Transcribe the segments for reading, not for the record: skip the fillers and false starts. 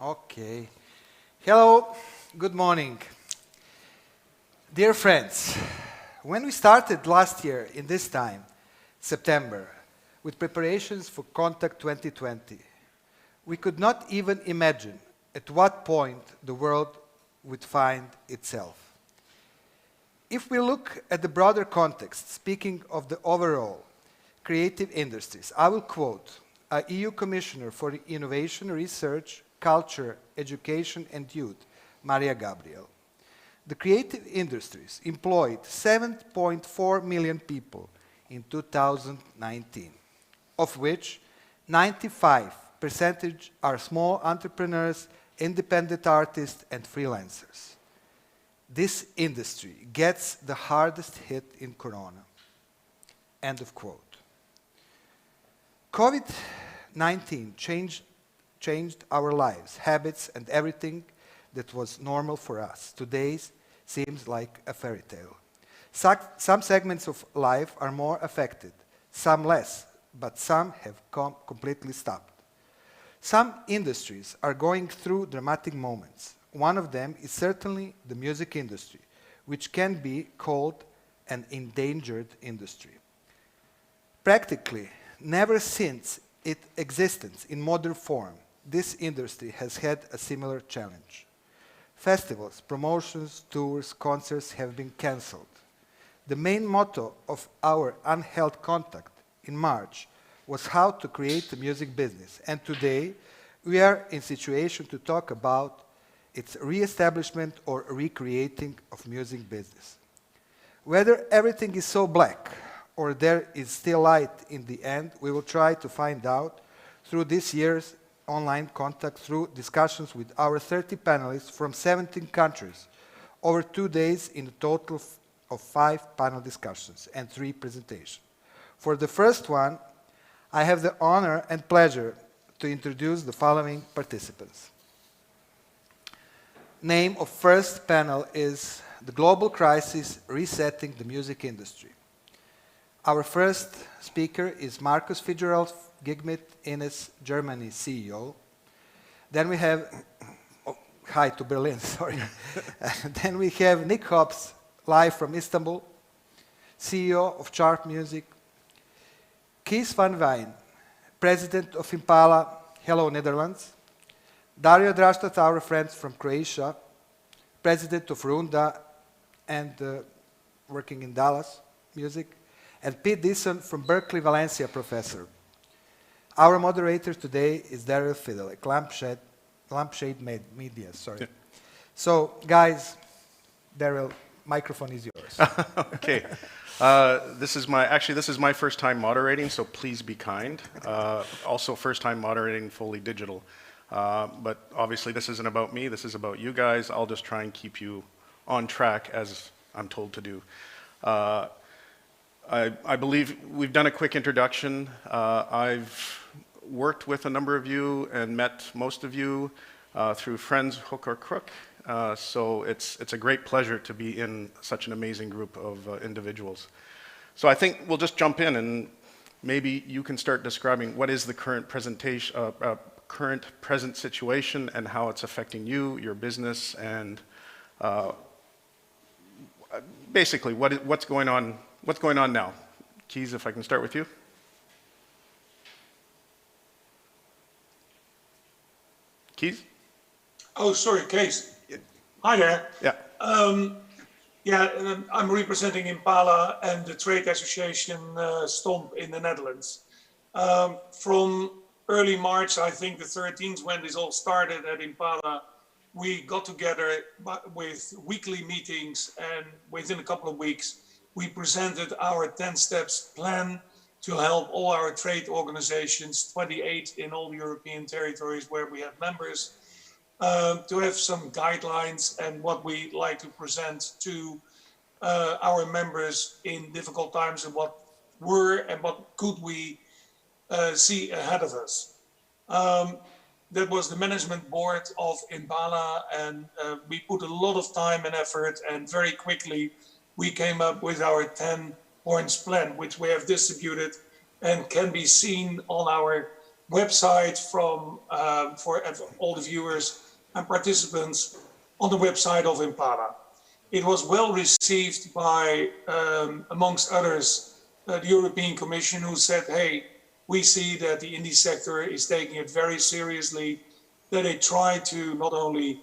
Okay. Hello, good morning. Dear friends, when we started last year in this time, September, with preparations for Kontakt 2020, we could not even imagine at what point the world would find itself. If we look at the broader context, speaking of the overall creative industries, I will quote a EU Commissioner for Innovation, Research, Culture, Education and Youth, Maria Gabriel. The creative industries employed 7.4 million people in 2019, of which 95% are small entrepreneurs, independent artists and freelancers. This industry gets the hardest hit in Corona. End of quote. COVID-19 changed our lives, habits, and everything that was normal for us. Today seems like a fairy tale. Some segments of life are more affected, some less, but some have completely stopped. Some industries are going through dramatic moments. One of them is certainly the music industry, which can be called an endangered industry. Practically, never since its existence in modern form, this industry has had a similar challenge. Festivals, promotions, tours, concerts have been cancelled. The main motto of our unheld Kontakt in March was how to create the music business, and today we are in situation to talk about its re-establishment or recreating of music business. Whether everything is so black or there is still light in the end, we will try to find out through this year's online Kontakt, through discussions with our 30 panelists from 17 countries, over 2 days in a total of 5 panel discussions and 3 presentations. For the first one, I have the honor and pleasure to introduce the following participants. Name of first panel is The Global Crisis Resetting the Music Industry. Our first speaker is Markus Fitzgerald, Gigmit, INES, Germany CEO. Then we have, hi to Berlin, sorry. Then we have Nick Hobbs, live from Istanbul, CEO of Chart Music. Kees van Weijen, President of Impala, hello Netherlands. Dario Draštata, our friends from Croatia, President of Runda and working in Dallas Music. And Dyson from Berklee, Valencia, professor. Our moderator today is Daryl Fidelak, Lampshade Media, sorry. Yeah. So, guys, Daryl, microphone is yours. Okay. This is my first time moderating, so please be kind. Also first time moderating fully digital. But obviously this isn't about me, this is about you guys. I'll just try and keep you on track as I'm told to do. I believe we've done a quick introduction. I've worked with a number of you and met most of you through friends, hook or crook. So it's a great pleasure to be in such an amazing group of individuals. So I think we'll just jump in and maybe you can start describing what is the current present situation and how it's affecting you, your business, and basically what's going on now. Kees, if I can start with you. Kees? Oh, sorry, Kees. Hi there. Yeah. I'm representing Impala and the trade association Stomp in the Netherlands. From early March, I think the 13th, when this all started at Impala, we got together with weekly meetings, and within a couple of weeks, we presented our 10 steps plan to help all our trade organizations, 28 in all the European territories where we have members, to have some guidelines and what we like to present to our members in difficult times, and what could we see ahead of us. That was the management board of Impala, and we put a lot of time and effort, and very quickly we came up with our 10 points plan, which we have distributed and can be seen on our website for all the viewers and participants on the website of Impala. It was well received by, amongst others, the European Commission, who said, hey, we see that the indie sector is taking it very seriously, that they try to not only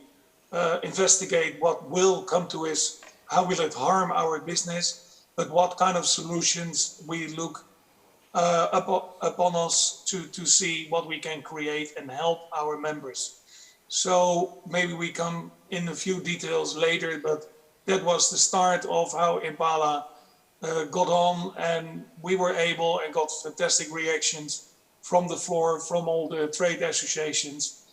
investigate what will come to us, how will it harm our business, but what kind of solutions we look upon us to see what we can create and help our members. So maybe we come in a few details later, but that was the start of how Impala got on, and we were able and got fantastic reactions from the floor, from all the trade associations,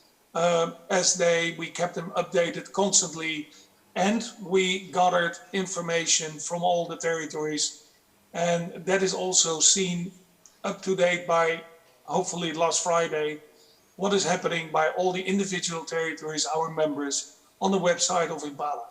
we kept them updated constantly, and we gathered information from all the territories, and that is also seen up to date by, hopefully last Friday, what is happening by all the individual territories, our members, on the website of Impala.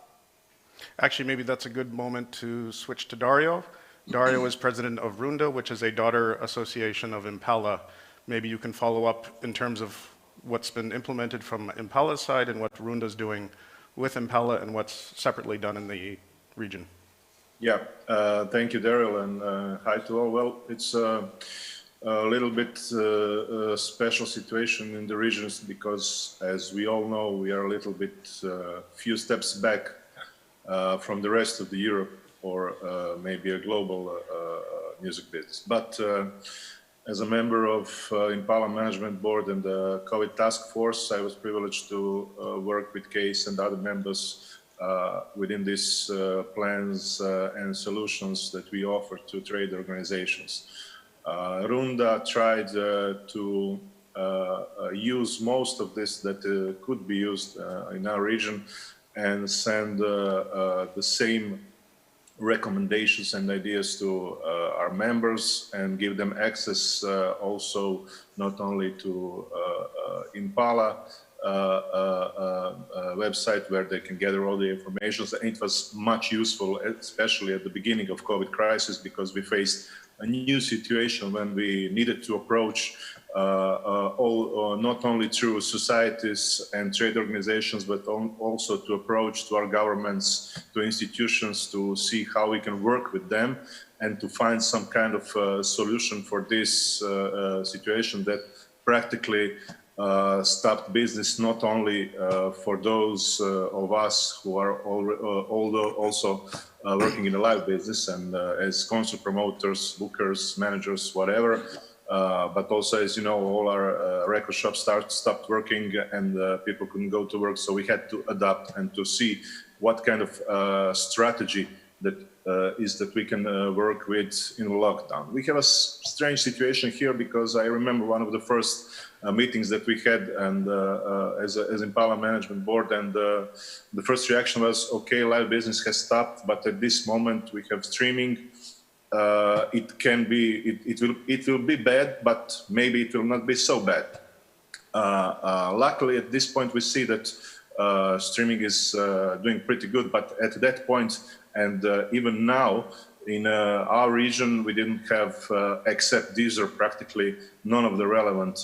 Actually, maybe that's a good moment to switch to Dario. Dario is president of Runda, which is a daughter association of Impala. Maybe you can follow up in terms of what's been implemented from Impala's side and what Runda's doing with Impala and what's separately done in the region. Yeah, thank you, Daryl, and hi to all. Well, it's a little bit special situation in the regions because, as we all know, we are a little bit few steps back from the rest of the Europe or maybe a global music business. But as a member of Impala Management Board and the COVID Task Force, I was privileged to work with Kees and other members within these plans and solutions that we offer to trade organizations. Runda tried to use most of this that could be used in our region and send the same recommendations and ideas to our members and give them access also not only to Impala website where they can gather all the information. And it was much useful, especially at the beginning of COVID crisis, because we faced a new situation when we needed to approach not only through societies and trade organizations, but also to approach to our governments, to institutions, to see how we can work with them and to find some kind of solution for this situation that practically stopped business not only for those of us who are also working in the live business and as concert promoters, bookers, managers, whatever, but also, as you know, all our record shops stopped working and people couldn't go to work, so we had to adapt and to see what kind of strategy that is that we can work with in lockdown. We have a strange situation here because I remember one of the first meetings that we had and as Impala Management Board, and the first reaction was, okay, live business has stopped, but at this moment we have streaming. It will be bad, but maybe it will not be so bad. Luckily, at this point, we see that streaming is doing pretty good, but at that point, and even now, in our region, we didn't have, except these are practically none of the relevant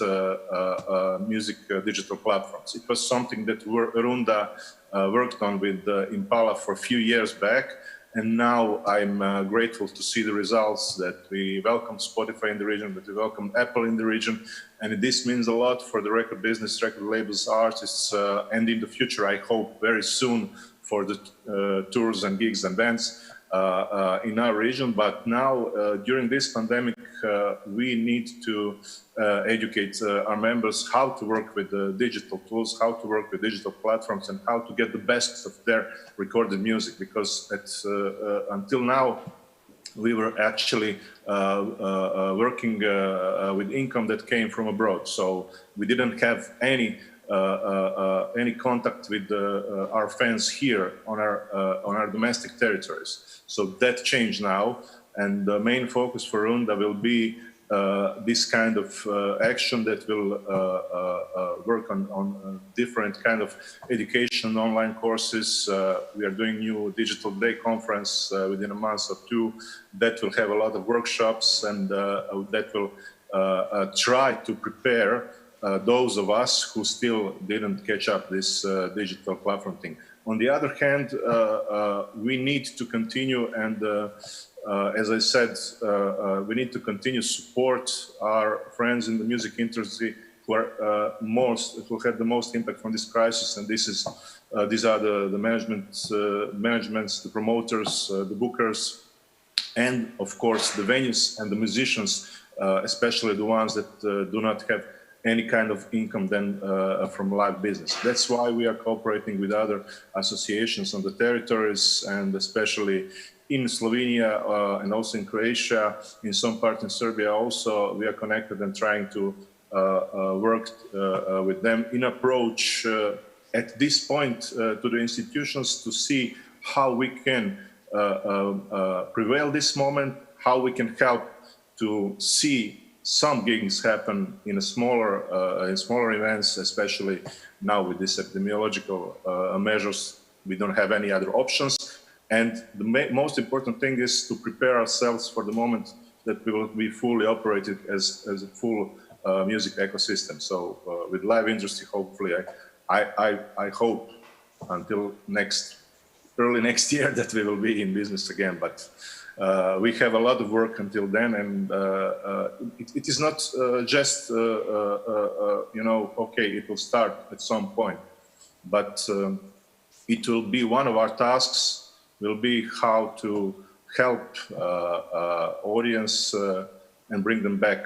music digital platforms. It was something that Runda worked on with Impala for a few years back. And now I'm grateful to see the results that we welcome Spotify in the region, that we welcome Apple in the region. And this means a lot for the record business, record labels, artists, and in the future, I hope very soon for the tours and gigs and bands in our region. But now, during this pandemic, we need to educate our members how to work with the digital tools, how to work with digital platforms, and how to get the best of their recorded music. Because until now, we were actually working with income that came from abroad. So we didn't have any contact with our fans here on our domestic territories. So that changed now, and the main focus for Runda will be this kind of action that will work on different kind of education, online courses. We are doing new digital day conference within a month or two that will have a lot of workshops, and that will try to prepare those of us who still didn't catch up this digital platform thing. On the other hand, we need to continue, and as I said, we need to continue support our friends in the music industry who are who had the most impact from this crisis, and these are the managements, the promoters, the bookers, and of course the venues and the musicians, especially the ones that do not have any kind of income then from live business. That's why we are cooperating with other associations on the territories, and especially in Slovenia and also in Croatia, in some part in Serbia also, we are connected and trying to work with them in approach at this point to the institutions to see how we can prevail this moment, how we can help to see some gigs happen in smaller events, especially now with these epidemiological measures. We don't have any other options. And the most important thing is to prepare ourselves for the moment that we will be fully operated as a full music ecosystem. So with live industry, hopefully, I hope until early next year that we will be in business again. But we have a lot of work until then, and it is not just okay, it will start at some point, but it will be one of our tasks. Will be how to help audience and bring them back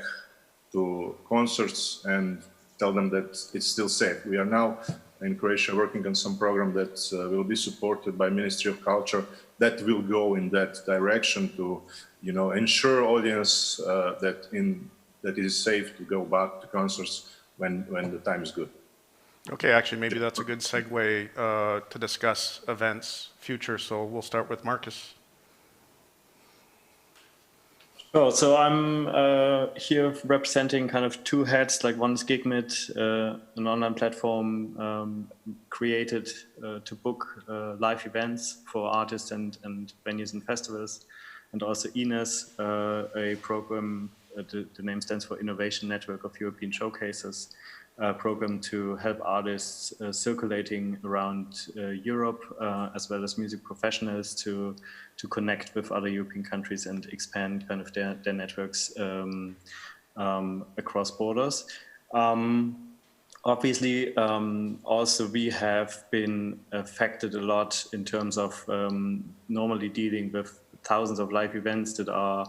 to concerts and tell them that it's still safe. We are now in Croatia working on some program that will be supported by Ministry of Culture that will go in that direction to, ensure audience that it is safe to go back to concerts when the time is good. Okay, actually, maybe that's a good segue to discuss events future. So we'll start with Marcus. Oh, so I'm here representing kind of two heads. Like one is Gigmit, an online platform created to book live events for artists and venues and festivals, and also INES, a program. The name stands for Innovation Network of European Showcases. Program to help artists circulating around Europe, as well as music professionals to connect with other European countries and expand kind of their networks across borders. Obviously, also we have been affected a lot in terms of normally dealing with thousands of live events that are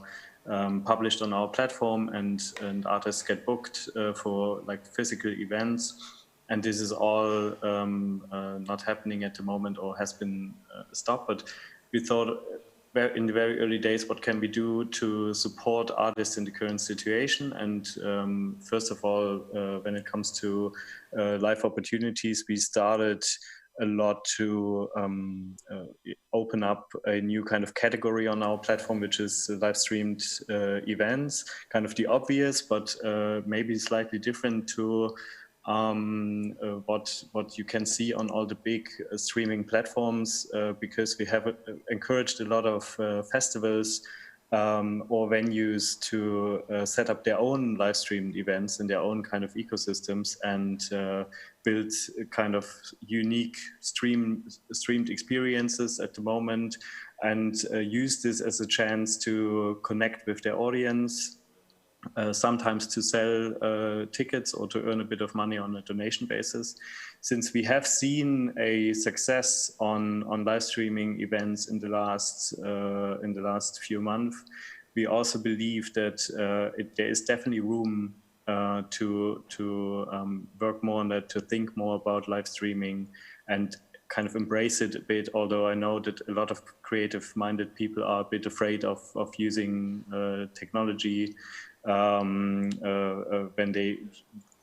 published on our platform, and artists get booked for like physical events, and this is all not happening at the moment or has been stopped. But we thought in the very early days, what can we do to support artists in the current situation? And first of all, when it comes to live opportunities, we started a lot to open up a new kind of category on our platform, which is live streamed events, kind of the obvious, but maybe slightly different to what you can see on all the big streaming platforms, because we have encouraged a lot of festivals or venues to set up their own live streamed events in their own kind of ecosystems and build kind of unique streamed experiences at the moment, and use this as a chance to connect with their audience, sometimes to sell tickets or to earn a bit of money on a donation basis. Since we have seen a success on live streaming events in the last few months, we also believe that there is definitely room to work more on that, to think more about live streaming and kind of embrace it a bit. Although I know that a lot of creative-minded people are a bit afraid of using technology when they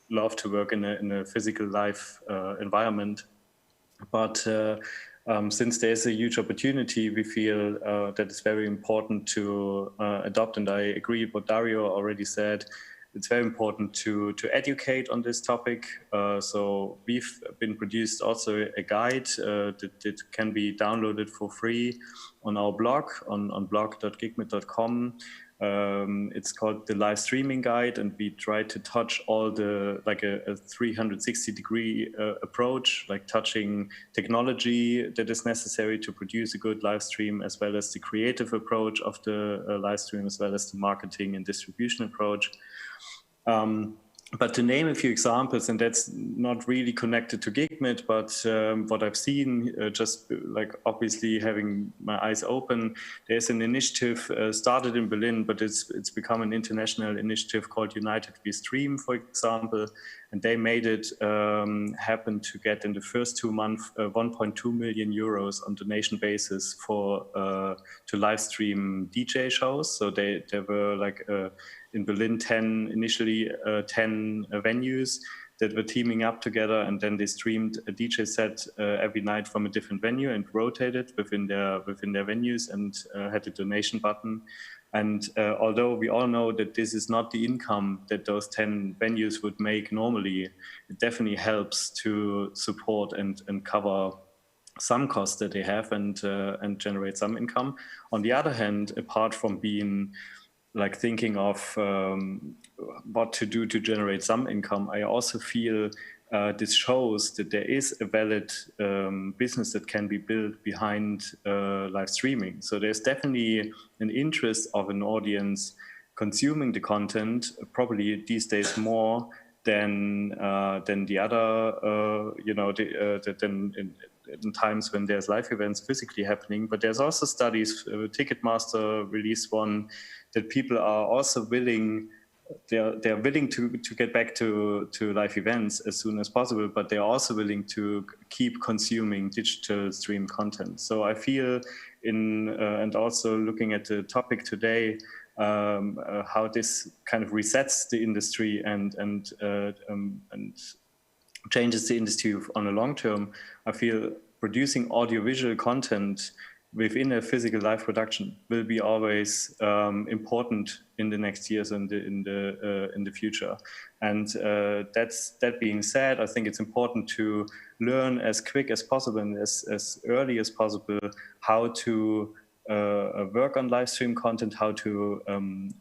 love to work in a physical live environment. But since there's a huge opportunity, we feel that it's very important to adopt, and I agree with what Dario already said. It's very important to educate on this topic. So we've been produced also a guide that can be downloaded for free on our blog, on blog.gigmit.com. It's called the live streaming guide, and we try to touch all the, like a 360-degree approach, like touching technology that is necessary to produce a good live stream, as well as the creative approach of the live stream, as well as the marketing and distribution approach. But to name a few examples, and that's not really connected to Gigmit, but what I've seen, just like obviously having my eyes open, there's an initiative started in Berlin, but it's become an international initiative called United We Stream, for example, and they made it happen to get in the first 2 months 1.2 million euros on donation basis for to live stream DJ shows. So they were like in Berlin 10 venues that were teaming up together, and then they streamed a DJ set every night from a different venue and rotated within their venues, and had a donation button. And although we all know that this is not the income that those 10 venues would make normally, it definitely helps to support and cover some costs that they have and generate some income. On the other hand, apart from being like thinking of what to do to generate some income, I also feel this shows that there is a valid business that can be built behind live streaming. So there's definitely an interest of an audience consuming the content, probably these days more than the other, than in times when there's live events physically happening. But there's also studies, Ticketmaster released one, that people are also willing, they're willing to get back to live events as soon as possible, but they're also willing to keep consuming digital stream content. So I feel and also looking at the topic today, how this kind of resets the industry and changes the industry on a long term. I feel producing audiovisual content within a physical live production will be always important in the next years and in the future. And that being said, I think it's important to learn as quick as possible and as early as possible how to work on live stream content, how to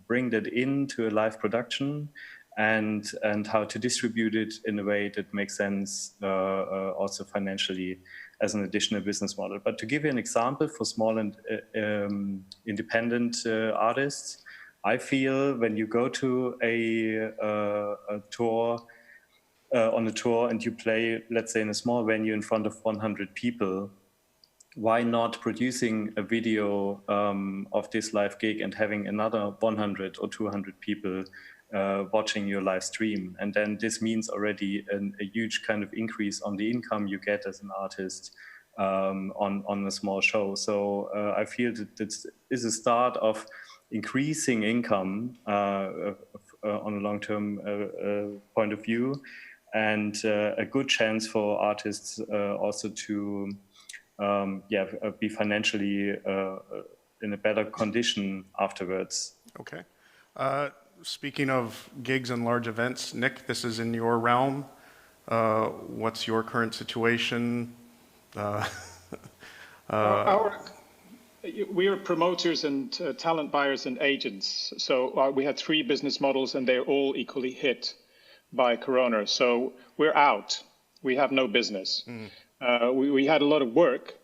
bring that into a live production, and how to distribute it in a way that makes sense also financially as an additional business model. But to give you an example for small and independent artists, I feel when you go to a tour, on a tour, and you play, let's say, in a small venue in front of 100 people, why not producing a video of this live gig and having another 100 or 200 people watching your live stream? And then this means already a huge kind of increase on the income you get as an artist on a small show. So I feel that this is a start of increasing income on a long-term point of view, and a good chance for artists also to be financially in a better condition afterwards. Okay. Speaking of gigs and large events, Nick, this is in your realm. What's your current situation? We are promoters and talent buyers and agents. So we had 3 business models, and they're all equally hit by Corona. So we're out. We have no business. We had a lot of work,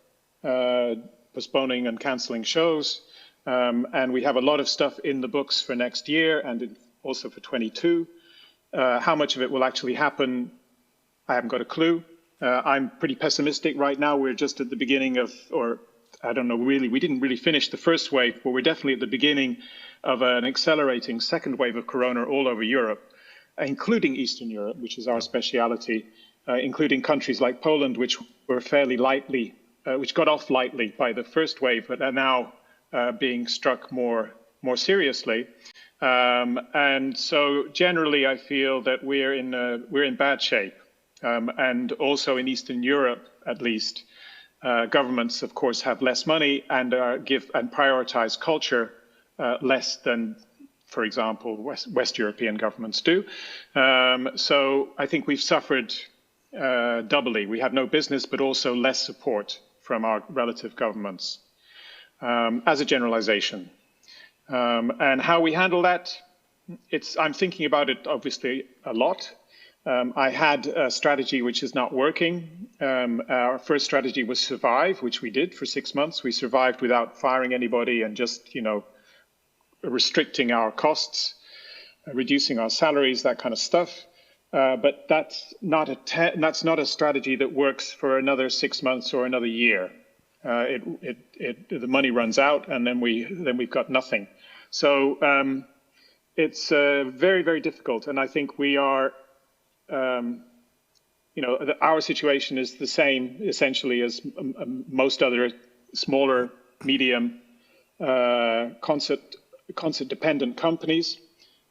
postponing and canceling shows. And we have a lot of stuff in the books for next year and also for 22. How much of it will actually happen, I haven't got a clue. I'm pretty pessimistic right now. We're just at the beginning of, or I don't know, really, we didn't really finish the first wave, but we're definitely at the beginning of an accelerating second wave of Corona all over Europe, including Eastern Europe, which is our speciality, including countries like Poland, which were fairly lightly, which got off lightly by the first wave, but are now being struck more seriously. And so generally, I feel that we're in bad shape. And also in Eastern Europe, at least, governments, of course, have less money and prioritize culture less than, for example, West European governments do. So I think we've suffered doubly. We have no business, but also less support from our relative governments. as a generalization. And how we handle that, I'm thinking about it obviously a lot. I had a strategy which is not working. Our first strategy was survive, which we did for 6 months. We survived without firing anybody and just, restricting our costs, reducing our salaries, that kind of stuff. But that's not a strategy that works for another 6 months or another year. The money runs out, and then we've got nothing. So it's very, very difficult, and I think we are. Our situation is the same essentially as most other smaller, medium, concert-dependent companies.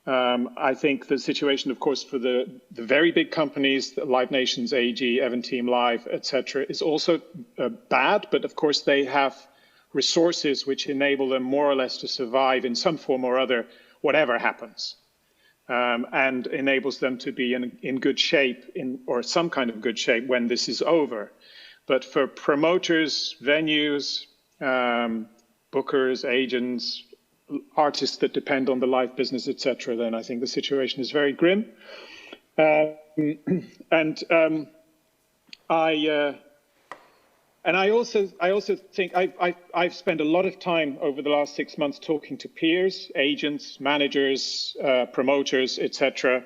I think the situation, of course, for the very big companies, Live Nations, AEG, Eventeam Live, etc., is also bad. But of course, they have resources which enable them more or less to survive in some form or other, whatever happens. And enables them to be in good shape, or some kind of good shape when this is over. But for promoters, venues, bookers, agents, artists that depend on the live business, etc., then I think the situation is very grim. And I also think I've spent a lot of time over the last 6 months talking to peers, agents, managers, promoters, etc.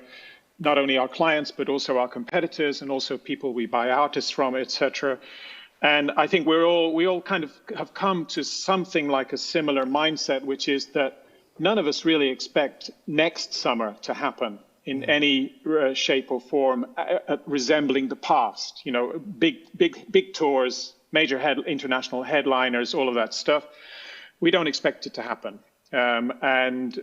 Not only our clients, but also our competitors, and also people we buy artists from, etc. And I think we all kind of have come to something like a similar mindset, which is that none of us really expect next summer to happen in any shape or form resembling the past. Big tours, major international headliners, all of that stuff. We don't expect it to happen. And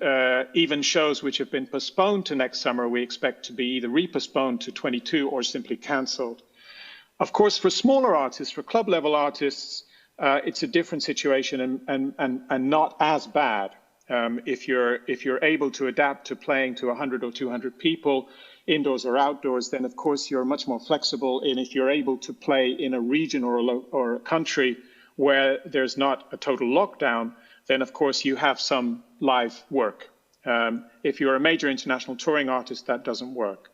even shows which have been postponed to next summer, we expect to be either repostponed to 22 or simply cancelled. Of course, for smaller artists, for club level artists, it's a different situation and not as bad. If you're able to adapt to playing to 100 or 200 people, indoors or outdoors, then of course you're much more flexible. And if you're able to play in a region or a country where there's not a total lockdown, then of course you have some live work. If you're a major international touring artist, that doesn't work.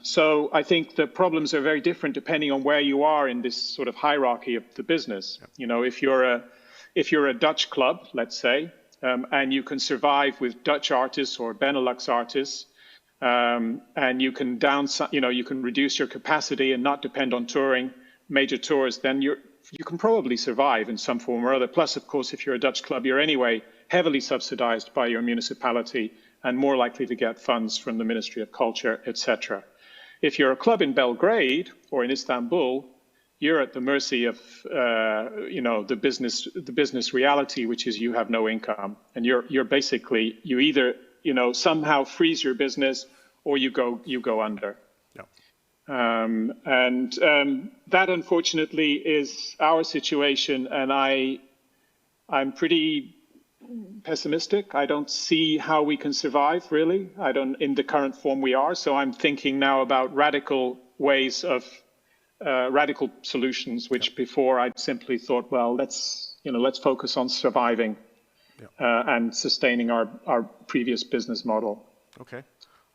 So I think the problems are very different depending on where you are in this sort of hierarchy of the business. Yep. If you're a Dutch club, let's say, and you can survive with Dutch artists or Benelux artists, and you can you can reduce your capacity and not depend on touring major tours, then you can probably survive in some form or other. Plus, of course, if you're a Dutch club, you're anyway heavily subsidized by your municipality and more likely to get funds from the Ministry of Culture, etc. If you're a club in Belgrade or in Istanbul, you're at the mercy of the business reality, which is you have no income, and you're basically, you either somehow freeze your business or you go under. Yeah. That unfortunately is our situation, and I'm pretty pessimistic. I don't see how we can survive, really. In the current form we are. So I'm thinking now about radical ways of radical solutions, which before I'd simply thought, well, let's focus on surviving and sustaining our previous business model. Okay.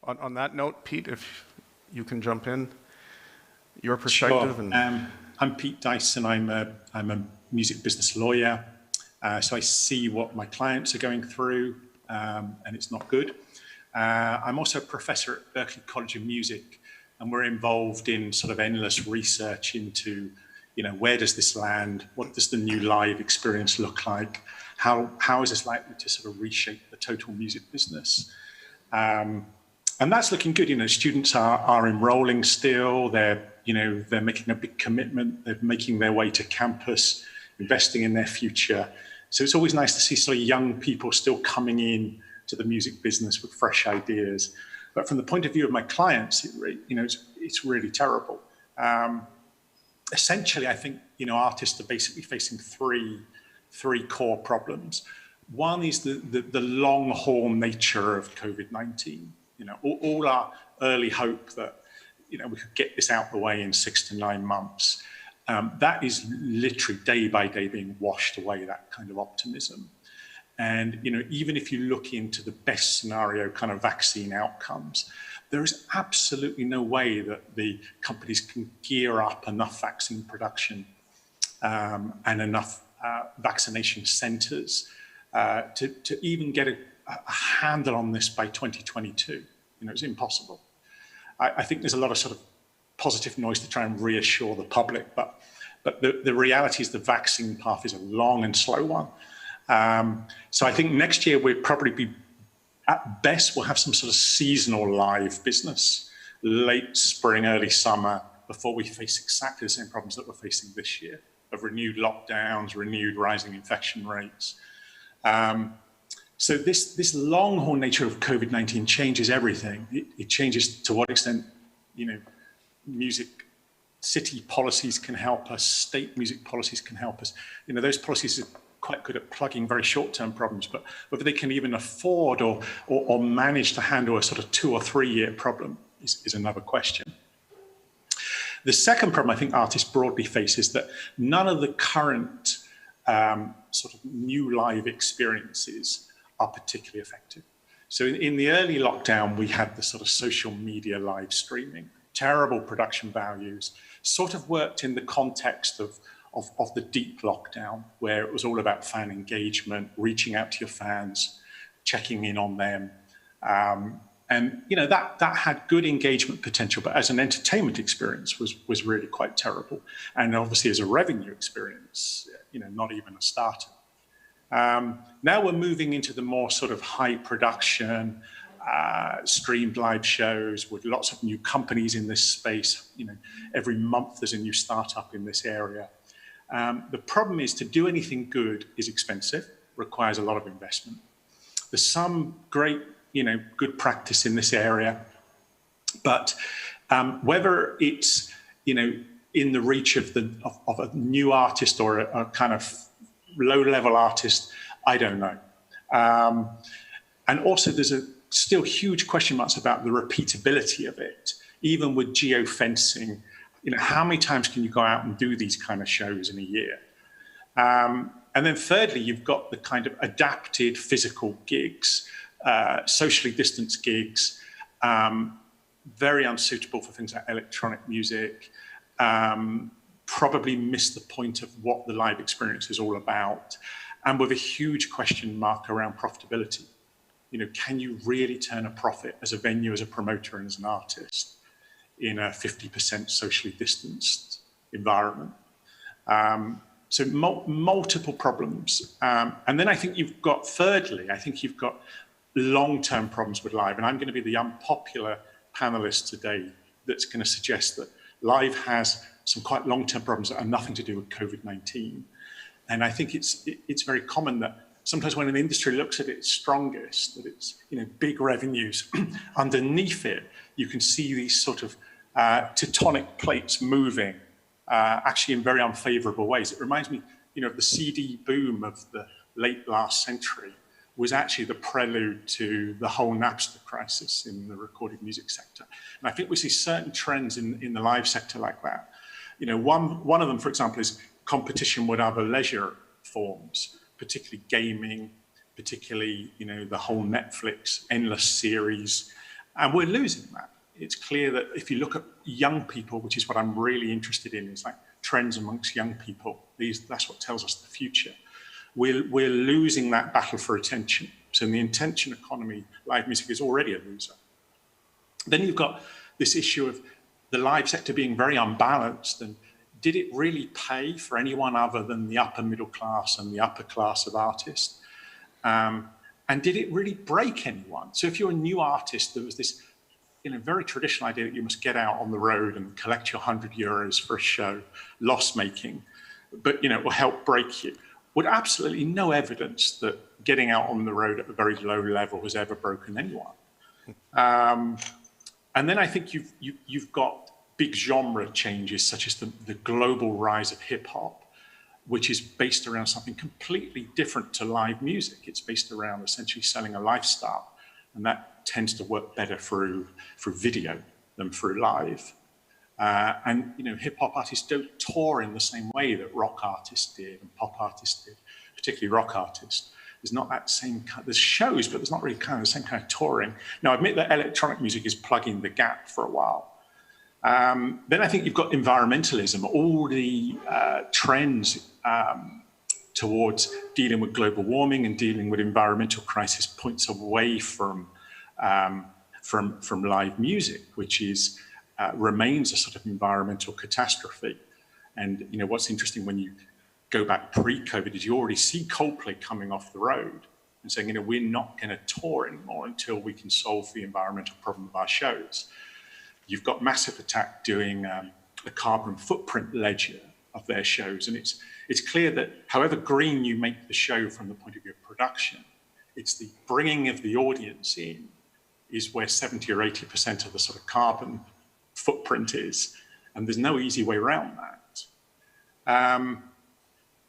On that note, Pete, if you can jump in, your perspective. Sure. I'm Pete Dyson. I'm a music business lawyer. So I see what my clients are going through, and it's not good. I'm also a professor at Berklee College of Music, and we're involved in sort of endless research into, where does this land? What does the new live experience look like? How is this likely to sort of reshape the total music business? And that's looking good. Students are enrolling still. They're making a big commitment. They're making their way to campus, investing in their future. So it's always nice to see sort of young people still coming in to the music business with fresh ideas. But from the point of view of my clients, it's really terrible. Essentially, I think artists are basically facing three core problems. One is the long haul nature of COVID-19. All our early hope that we could get this out the way in 6 to 9 months that is literally day by day being washed away, that kind of optimism. And, you know, even if you look into the best scenario kind of vaccine outcomes, there is absolutely no way that the companies can gear up enough vaccine production and enough vaccination centers to even get a handle on this by 2022. You know, it's impossible. I think there's a lot of sort of positive noise to try and reassure the public, but the reality is the vaccine path is a long and slow one. So I think next year we'll probably be, at best, we'll have some sort of seasonal live business, late spring, early summer, before we face exactly the same problems that we're facing this year, of renewed lockdowns, renewed rising infection rates. So this long haul nature of COVID-19 changes everything. It changes to what extent, you know, music, city policies can help us, state music policies can help us. You know, those policies are quite good at plugging very short-term problems, but whether they can even afford or manage to handle a sort of 2 or 3 year problem is another question. The second problem I think artists broadly face is that none of the current sort of new live experiences are particularly effective. So in the early lockdown, we had the sort of social media live streaming, terrible production values, sort of worked in the context of the deep lockdown, where it was all about fan engagement, reaching out to your fans, checking in on them. And you know, that had good engagement potential, but as an entertainment experience was really quite terrible. And obviously as a revenue experience, you know, not even a starter. Now we're moving into the more sort of high production, streamed live shows with lots of new companies in this space. You know, every month there's a new startup in this area. The problem is, to do anything good is expensive, requires a lot of investment. There's some great, you know, good practice in this area, but whether it's, you know, in the reach of a new artist or a kind of low-level artist, I don't know. And also there's still huge question marks about the repeatability of it, even with geofencing. You know, how many times can you go out and do these kind of shows in a year? And then thirdly, you've got the kind of adapted physical gigs, socially distanced gigs, very unsuitable for things like electronic music, probably miss the point of what the live experience is all about, and with a huge question mark around profitability. You know, can you really turn a profit as a venue, as a promoter, and as an artist in a 50% socially distanced environment? So multiple problems. And then I think you've got, thirdly, I think you've got long-term problems with live. And I'm going to be the unpopular panelist today that's going to suggest that live has some quite long-term problems that have nothing to do with COVID-19. And I think it's very common that sometimes when an industry looks at its strongest, that it's, you know, big revenues, underneath it, you can see these sort of tectonic plates moving, actually in very unfavorable ways. It reminds me, you know, of the CD boom of the late last century was actually the prelude to the whole Napster crisis in the recorded music sector. And I think we see certain trends in the live sector like that. You know, one of them, for example, is competition with other leisure forms, particularly gaming, particularly, you know, the whole Netflix endless series, and we're losing that. It's clear that if you look at young people, which is what I'm really interested in, is like trends amongst young people. That's what tells us the future. We're losing that battle for attention. So in the attention economy, live music is already a loser. Then you've got this issue of the live sector being very unbalanced, and did it really pay for anyone other than the upper middle class and the upper class of artists? And did it really break anyone? So if you're a new artist, there was this, you know, very traditional idea that you must get out on the road and collect your €100 for a show, loss making, but, you know, it will help break you. With absolutely no evidence that getting out on the road at a very low level has ever broken anyone. And then I think you've got big genre changes, such as the global rise of hip hop, which is based around something completely different to live music. It's based around essentially selling a lifestyle, and that tends to work better through video than through live. And hip hop artists don't tour in the same way that rock artists did and pop artists did, particularly rock artists. There's not that same kind. There's shows, but there's not really kind of the same kind of touring. Now, I admit that electronic music is plugging the gap for a while. Then I think you've got environmentalism, all the trends towards dealing with global warming and dealing with environmental crisis points away from live music, which is remains a sort of environmental catastrophe. And what's interesting when you go back pre-COVID is you already see Coldplay coming off the road and saying, we're not going to tour anymore until we can solve the environmental problem of our shows. You've got Massive Attack doing the carbon footprint ledger of their shows, and it's clear that however green you make the show from the point of view of production, it's the bringing of the audience in is where 70 or 80% of the sort of carbon footprint is, and there's no easy way around that.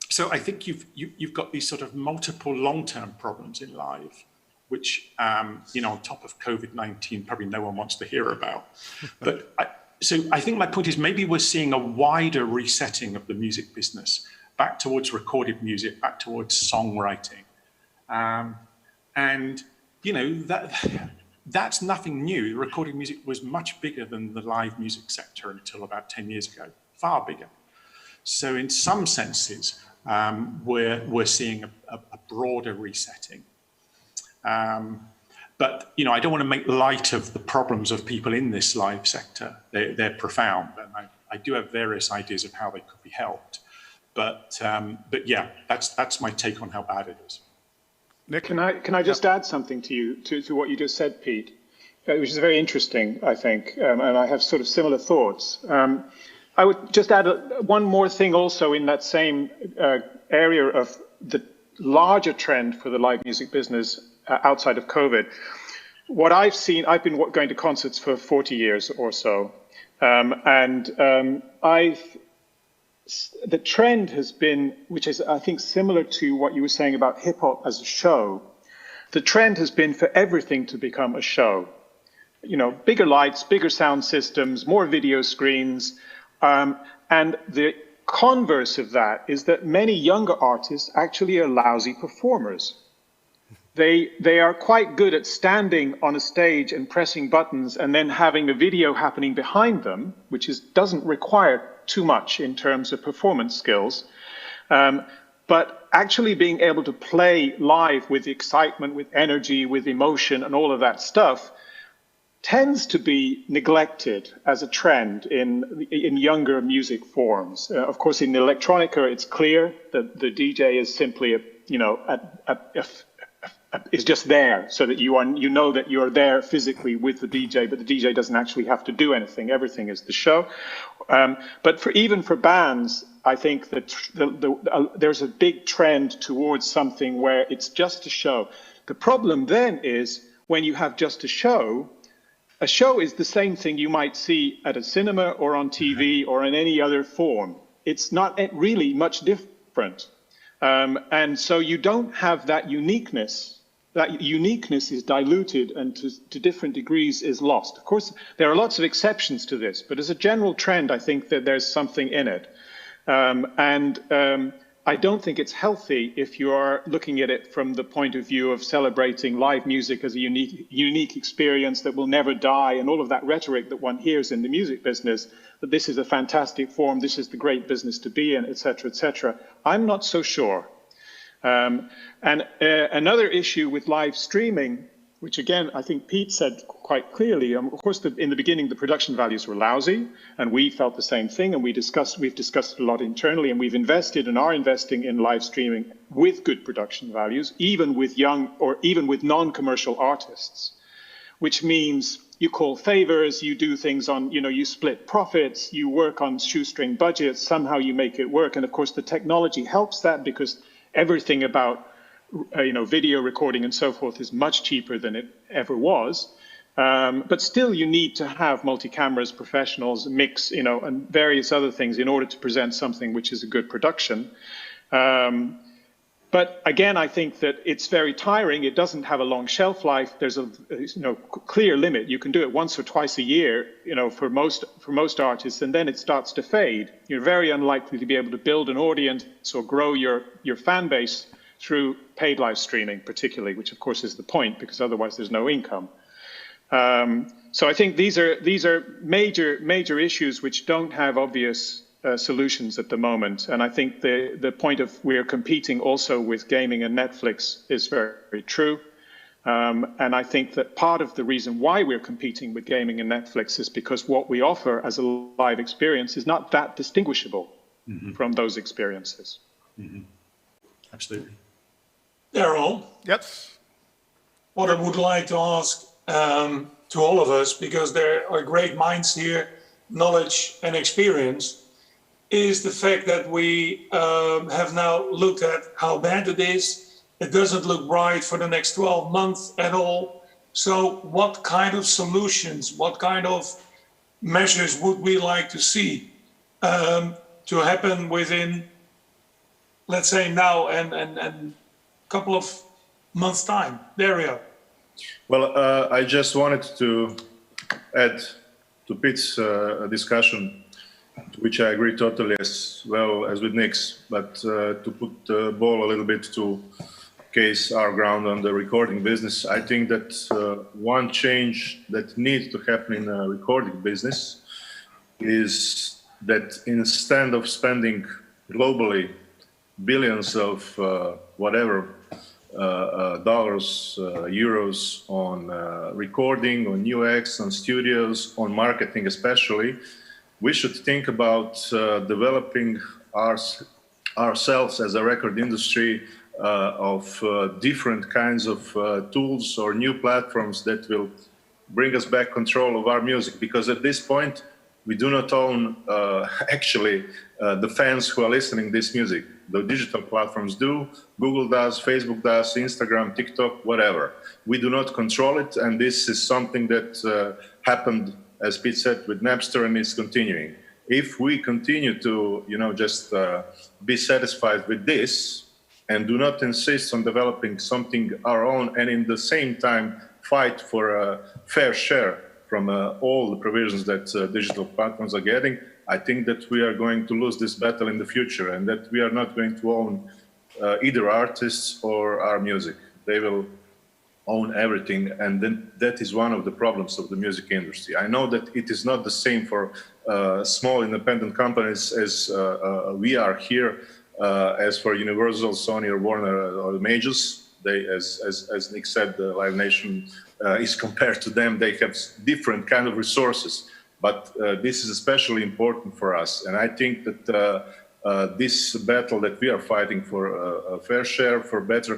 So I think you've got these sort of multiple long-term problems in live, which on top of COVID-19, probably no one wants to hear about. But I think my point is maybe we're seeing a wider resetting of the music business back towards recorded music, back towards songwriting, and that's nothing new. Recorded music was much bigger than the live music sector until about 10 years ago, far bigger. So in some senses, we're seeing a broader resetting. But I don't want to make light of the problems of people in this live sector. They're profound, and I do have various ideas of how they could be helped. But yeah, that's my take on how bad it is. Nick, can I just add something to you to what you just said, Pete, which is very interesting, I think, and I have sort of similar thoughts. I would just add one more thing also in that same area of the larger trend for the live music business outside of COVID. What I've seen, I've been going to concerts for 40 years or so, and the trend has been, which is I think similar to what you were saying about hip hop as a show, the trend has been for everything to become a show. Bigger lights, bigger sound systems, more video screens, and the converse of that is that many younger artists actually are lousy performers. They are quite good at standing on a stage and pressing buttons and then having a video happening behind them, which doesn't require too much in terms of performance skills. But actually being able to play live with excitement, with energy, with emotion and all of that stuff tends to be neglected as a trend in younger music forms. Of course, in electronica, it's clear that the DJ is simply is just there, so that you know that you're there physically with the DJ, but the DJ doesn't actually have to do anything. Everything is the show. But even for bands, I think that there's a big trend towards something where it's just a show. The problem then is when you have just a show is the same thing you might see at a cinema or on TV or in any other form. It's not really much different. And so you don't have that uniqueness. That uniqueness is diluted and to different degrees is lost. Of course, there are lots of exceptions to this, but as a general trend, I think that there's something in it. I don't think it's healthy if you are looking at it from the point of view of celebrating live music as a unique experience that will never die, and all of that rhetoric that one hears in the music business, that this is a fantastic form, this is the great business to be in, etc., etc. I'm not so sure. Another issue with live streaming, which again, I think Pete said quite clearly, of course, in the beginning, the production values were lousy, and we felt the same thing, and we've discussed it a lot internally, and we've invested and are investing in live streaming with good production values, even with non-commercial artists, which means you call favors, you do things on, you split profits, you work on shoestring budgets, somehow you make it work, and of course the technology helps that because everything about video recording and so forth is much cheaper than it ever was. But still you need to have multi-cameras, professionals, mix, and various other things in order to present something which is a good production. But But again, I think that it's very tiring. It doesn't have a long shelf life. There's a clear limit. You can do it once or twice a year, for most artists, and then it starts to fade. You're very unlikely to be able to build an audience or grow your fan base through paid live streaming, particularly, which of course is the point, because otherwise there's no income. So I think these are major issues which don't have obvious solutions at the moment. And I think the point of we're competing also with gaming and Netflix is very, very true. And I think that part of the reason why we're competing with gaming and Netflix is because what we offer as a live experience is not that distinguishable from those experiences. Absolutely. Daryl? Yes. What I would like to ask to all of us, because there are great minds here, knowledge and experience, is the fact that we have now looked at how bad it is. It doesn't look bright for the next 12 months at all. So what kind of solutions, what kind of measures would we like to see to happen within, let's say, now and a couple of months' time? Dario. Well, I just wanted to add to Pete's discussion, to which I agree totally as well as with Nick's, but to put the ball a little bit to Kees our ground on the recording business, I think that one change that needs to happen in the recording business is that instead of spending globally billions of dollars, euros on recording, on UX, on studios, on marketing especially, we should think about developing ourselves as a record industry of different kinds of tools or new platforms that will bring us back control of our music. Because at this point, we do not own actually the fans who are listening this music. The digital platforms do, Google does, Facebook does, Instagram, TikTok, whatever. We do not control it, and this is something that happened, as Pete said, with Napster, and is continuing. If we continue to, just be satisfied with this and do not insist on developing something our own, and in the same time fight for a fair share from all the provisions that digital platforms are getting, I think that we are going to lose this battle in the future, and that we are not going to own either artists or our music. They will own everything, and then that is one of the problems of the music industry. I know that it is not the same for small independent companies as we are here, as for Universal, Sony, or Warner, or the majors. They, as Nick said, the Live Nation is compared to them. They have different kind of resources, but this is especially important for us. And I think that this battle that we are fighting for a fair share, for better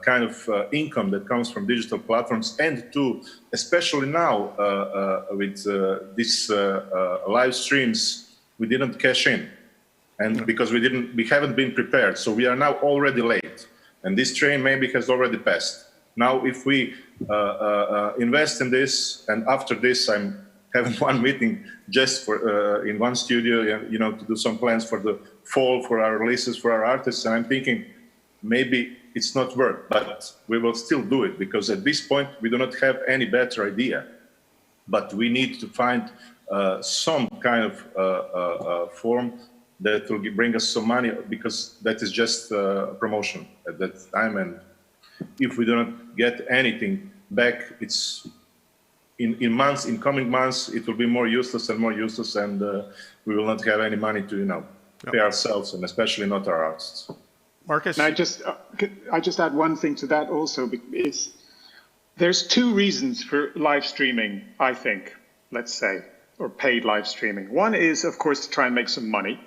kind of income that comes from digital platforms, and to, especially now with these live streams, we didn't cash in, and because we haven't been prepared, so we are now already late, and this train maybe has already passed. Now, if we invest in this, and after this, I'm having one meeting just for in one studio, to do some plans for the fall, for our releases, for our artists, and I'm thinking maybe it's not worth, but we will still do it, because at this point we do not have any better idea. But we need to find some kind of form that will bring us some money, because that is just a promotion at that time, and if we do not get anything back, it's in coming months, it will be more useless, and we will not have any money to, pay ourselves, and especially not our artists. Marcus? And I just add one thing to that also, is there's two reasons for live streaming, I think, let's say, or paid live streaming. One is, of course, to try and make some money,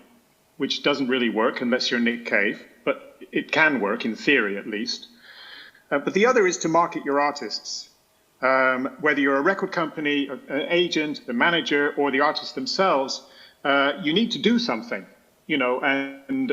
which doesn't really work unless you're Nick Cave, but it can work, in theory at least. But the other is to market your artists. Whether you're a record company, an agent, the manager, or the artists themselves, you need to do something. you know, and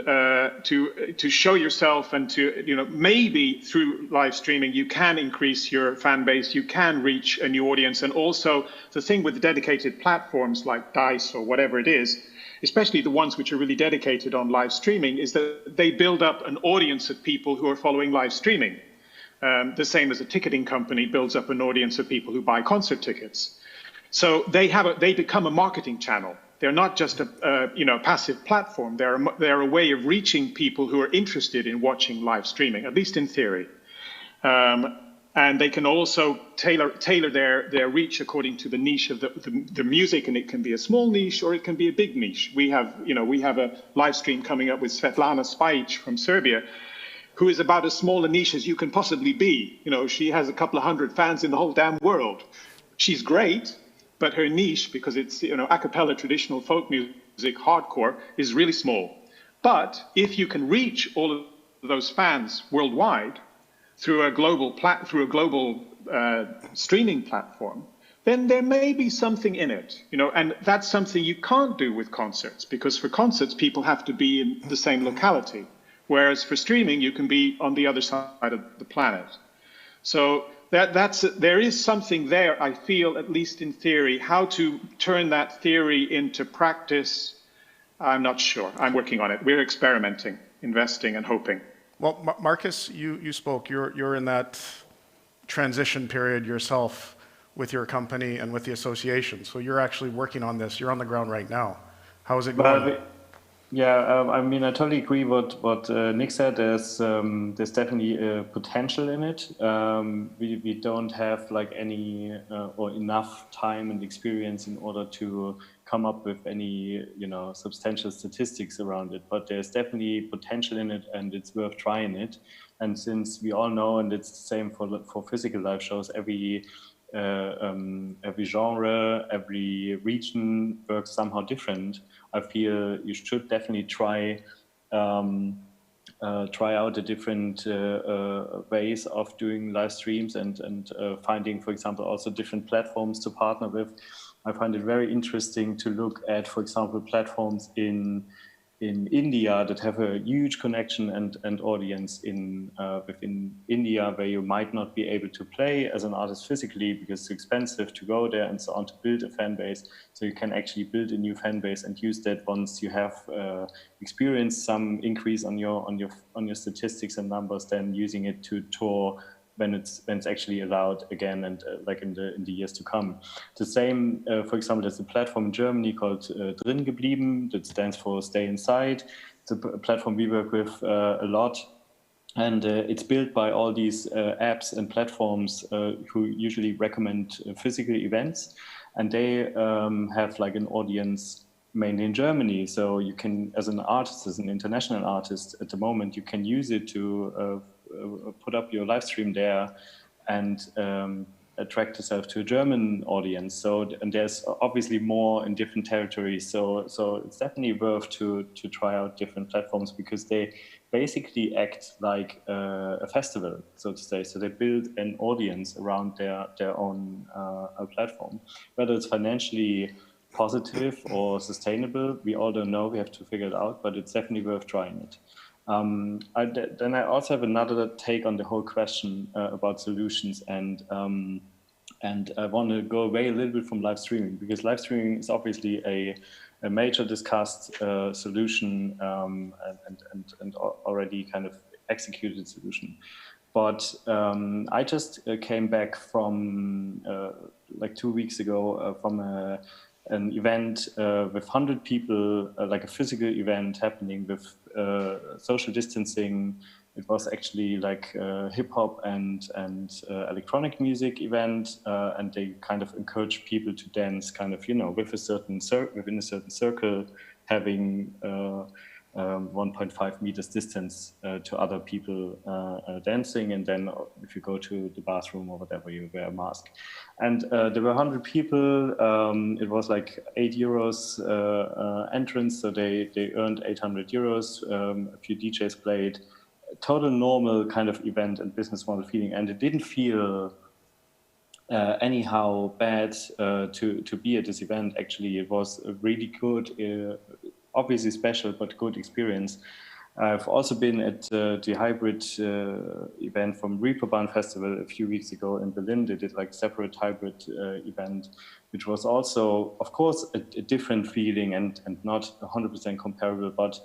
to show yourself, and to, you know, maybe through live streaming you can increase your fan base, you can reach a new audience. And also the thing with dedicated platforms like Dice or whatever it is, especially the ones which are really dedicated on live streaming, is that they build up an audience of people who are following live streaming. The same as a ticketing company builds up an audience of people who buy concert tickets. So they become a marketing channel. They're not just a you know, passive platform. They're a way of reaching people who are interested in watching live streaming, at least in theory. And they can also tailor their reach according to the niche of the music, and it can be a small niche or it can be a big niche. We have a live stream coming up with Svetlana Spajic from Serbia, who is about as small a niche as you can possibly be. You know, she has a couple of hundred fans in the whole damn world. She's great, but her niche, because it's, you know, a cappella, traditional folk music, hardcore, is really small. But if you can reach all of those fans worldwide through a global streaming platform, then there may be something in it, you know, and that's something you can't do with concerts, because for concerts people have to be in the same locality, whereas for streaming you can be on the other side of the planet. So there is something there, I feel, at least in theory. How to turn that theory into practice, I'm not sure. I'm working on it. We're experimenting, investing, and hoping. Well, Marcus, you spoke. You're in that transition period yourself with your company and with the association. So you're actually working on this. You're on the ground right now. How is it going? I mean, I totally agree what Nick said. There's definitely a potential in it. We don't have like any or enough time and experience in order to come up with any, you know, substantial statistics around it. But there's definitely potential in it, and it's worth trying it. And since we all know, and it's the same for physical live shows, every genre, every region works somehow different. I feel you should definitely try out the different ways of doing live streams, and finding, for example, also different platforms to partner with. I find it very interesting to look at, for example, platforms in India that have a huge connection and audience within India, where you might not be able to play as an artist physically because it's expensive to go there and so on, to build a fan base. So you can actually build a new fan base and use that once you have experienced some increase on your statistics and numbers, then using it to tour when it's actually allowed again, and like in the years to come. The same, for example, there's a platform in Germany called Drin geblieben, that stands for Stay Inside. It's a platform we work with a lot, and it's built by all these apps and platforms who usually recommend physical events, and they have like an audience mainly in Germany. So you can, as an artist, as an international artist at the moment, you can use it to put up your live stream there and attract yourself to a German audience. So, and there's obviously more in different territories. So it's definitely worth to try out different platforms, because they basically act like a festival, so to say. So they build an audience around their own platform. Whether it's financially positive or sustainable, we all don't know. We have to figure it out, but it's definitely worth trying it. Then I also have another take on the whole question about solutions, and I want to go away a little bit from live streaming, because live streaming is obviously a major discussed solution and already kind of executed solution. But I just came back from like 2 weeks ago from an event with 100 people, like a physical event happening with social distancing. It was actually like a hip hop and electronic music event, and they kind of encourage people to dance, kind of, you know, within a certain circle, having 1.5 meters distance to other people dancing, and then if you go to the bathroom or whatever, you wear a mask. And there were 100 people. It was like €8 entrance, so they earned €800. A few DJs played. Total normal kind of event and business model feeling, and it didn't feel anyhow bad to be at this event. Actually, it was really good. obviously special but good experience. I've also been at the hybrid event from Reeperbahn Festival a few weeks ago in Berlin. They did like separate hybrid event, which was also, of course, a different feeling and not 100% comparable, but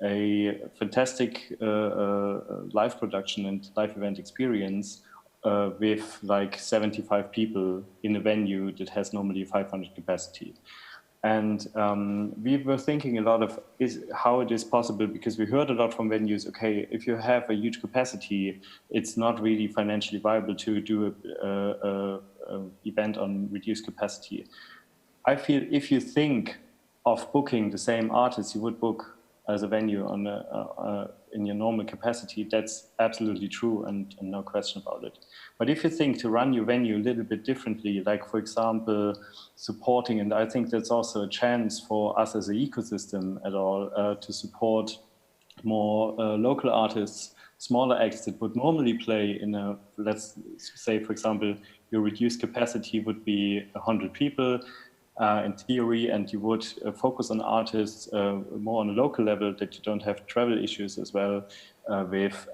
a fantastic live production and live event experience with like 75 people in a venue that has normally 500 capacity. And we were thinking a lot of how it is possible, because we heard a lot from venues, okay, if you have a huge capacity, it's not really financially viable to do a event on reduced capacity. I feel if you think of booking the same artists you would book as a venue on in your normal capacity, that's absolutely true and no question about it. But if you think to run your venue a little bit differently, like for example, supporting, and I think that's also a chance for us as an ecosystem at all to support more local artists, smaller acts that would normally play in a, let's say, for example, your reduced capacity would be 100 people, in theory, and you would focus on artists more on a local level, that you don't have travel issues as well with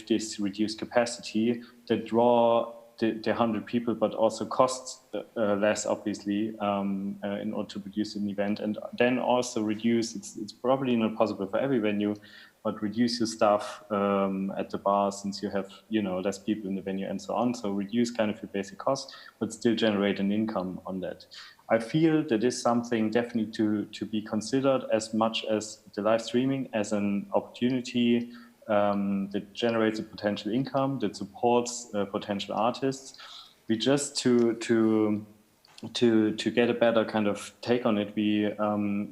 this reduced capacity that draw the 100 people, but also costs less, obviously, in order to produce an event, and then also reduce, it's probably not possible for every venue, but reduce your staff at the bar, since you have, less people in the venue and so on. So reduce kind of your basic costs, but still generate an income on that. I feel that is something definitely to be considered, as much as the live streaming as an opportunity that generates a potential income, that supports potential artists. We just to get a better kind of take on it, we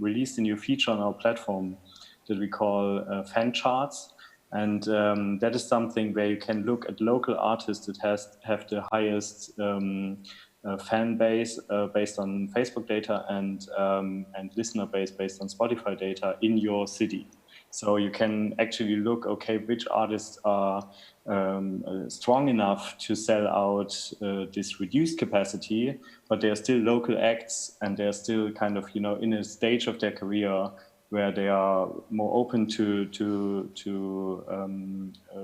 released a new feature on our platform that we call fan charts. And that is something where you can look at local artists that have the highest fan base based on Facebook data and listener base based on Spotify data in your city. So you can actually look, okay, which artists are strong enough to sell out this reduced capacity, but they're still local acts and they're still kind of, in a stage of their career where they are more open to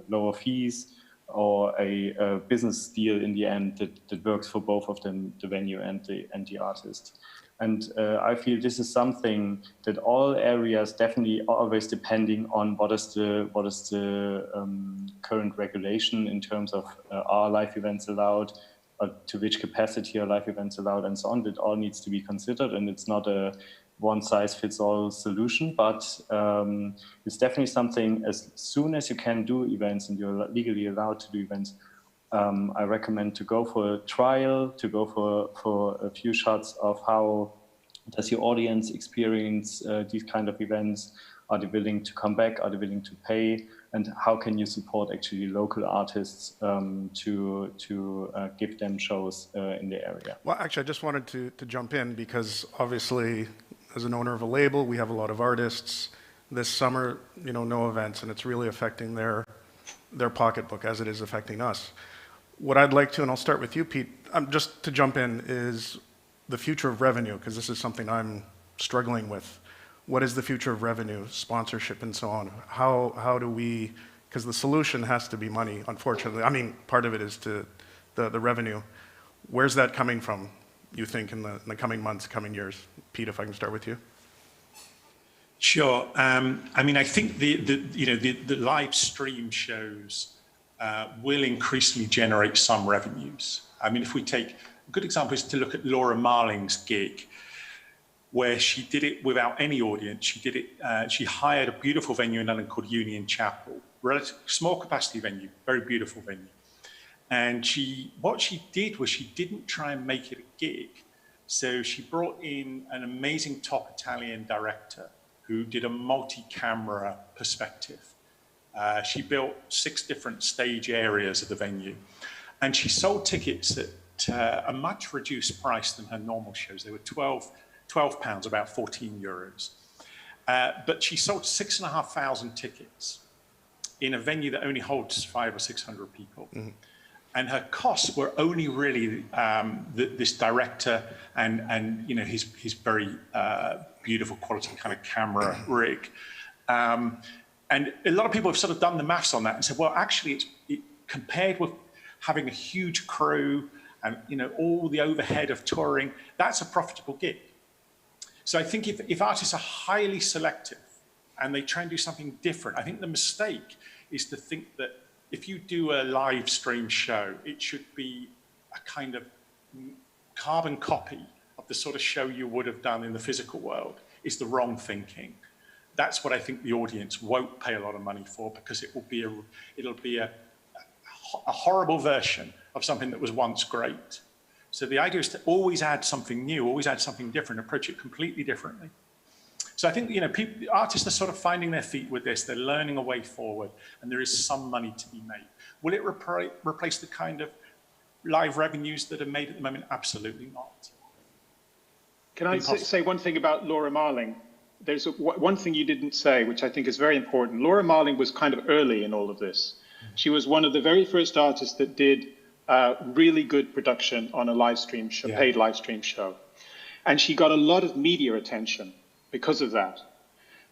lower fees or a business deal in the end that works for both of them, the venue and the artist. And I feel this is something that all areas definitely always depending on what is the current regulation in terms of are live events allowed, to which capacity are live events allowed, and so on. That all needs to be considered, and it's not a one-size-fits-all solution, but it's definitely something. As soon as you can do events and you're legally allowed to do events, I recommend to go for a trial, to go for a few shots of how does your audience experience these kind of events. Are they willing to come back? Are they willing to pay? And how can you support actually local artists to give them shows in the area? Well, actually, I just wanted to jump in, because obviously, as an owner of a label, we have a lot of artists. This summer, no events, and it's really affecting their pocketbook as it is affecting us. What I'd like to, and I'll start with you, Pete, just to jump in, is the future of revenue, because this is something I'm struggling with. What is the future of revenue, sponsorship, and so on? How do we, because the solution has to be money, unfortunately. I mean, part of it is to the revenue. Where's that coming from, you think, in the coming months, coming years? Pete, if I can start with you. Sure. I mean, I think the live stream shows will increasingly generate some revenues. I mean, if we take, a good example is to look at Laura Marling's gig, where she did it without any audience. She did it. She hired a beautiful venue in London called Union Chapel, small capacity venue, very beautiful venue. And what she did was she didn't try and make it a gig. So she brought in an amazing top Italian director who did a multi-camera perspective. She built 6 different stage areas of the venue, and she sold tickets at a much reduced price than her normal shows. They were £12, about 14 euros. But she sold 6,500 tickets in a venue that only holds 500 or 600 people. Mm-hmm. and her costs were only really this director and you know his very beautiful quality kind of camera rig. And a lot of people have sort of done the maths on that and said, well, actually, compared with having a huge crew and you know all the overhead of touring, that's a profitable gig. So I think if artists are highly selective and they try and do something different, I think the mistake is to think that if you do a live stream show, it should be a kind of carbon copy of the sort of show you would have done in the physical world, is the wrong thinking. That's what I think the audience won't pay a lot of money for, because it'll be a horrible version of something that was once great. So the idea is to always add something new, always add something different, approach it completely differently. So I think, you know, artists are sort of finding their feet with this. They're learning a way forward, and there is some money to be made. Will it replace the kind of live revenues that are made at the moment? Absolutely not. Can I say one thing about Laura Marling? There's one thing you didn't say, which I think is very important. Laura Marling was kind of early in all of this. She was one of the very first artists that did really good production on a live stream show, paid live stream show. And she got a lot of media attention because of that.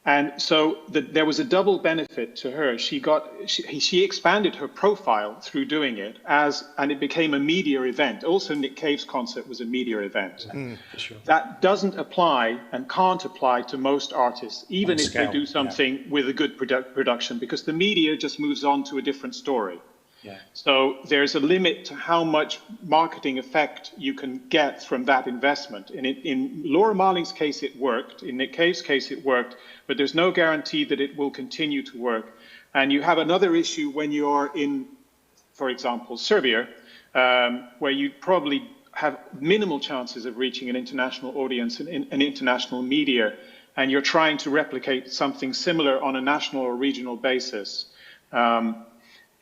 And so there was a double benefit to her. She expanded her profile through doing it, and it became a media event. Also, Nick Cave's concert was a media event. For sure. That doesn't apply and can't apply to most artists, even if they do something with a good production, because the media just moves on to a different story. Yeah. So there's a limit to how much marketing effect you can get from that investment. And in Laura Marling's case, it worked. In Nick Cave's case, it worked. But there's no guarantee that it will continue to work. And you have another issue when you're in, for example, Serbia, where you probably have minimal chances of reaching an international audience and an international media, and you're trying to replicate something similar on a national or regional basis.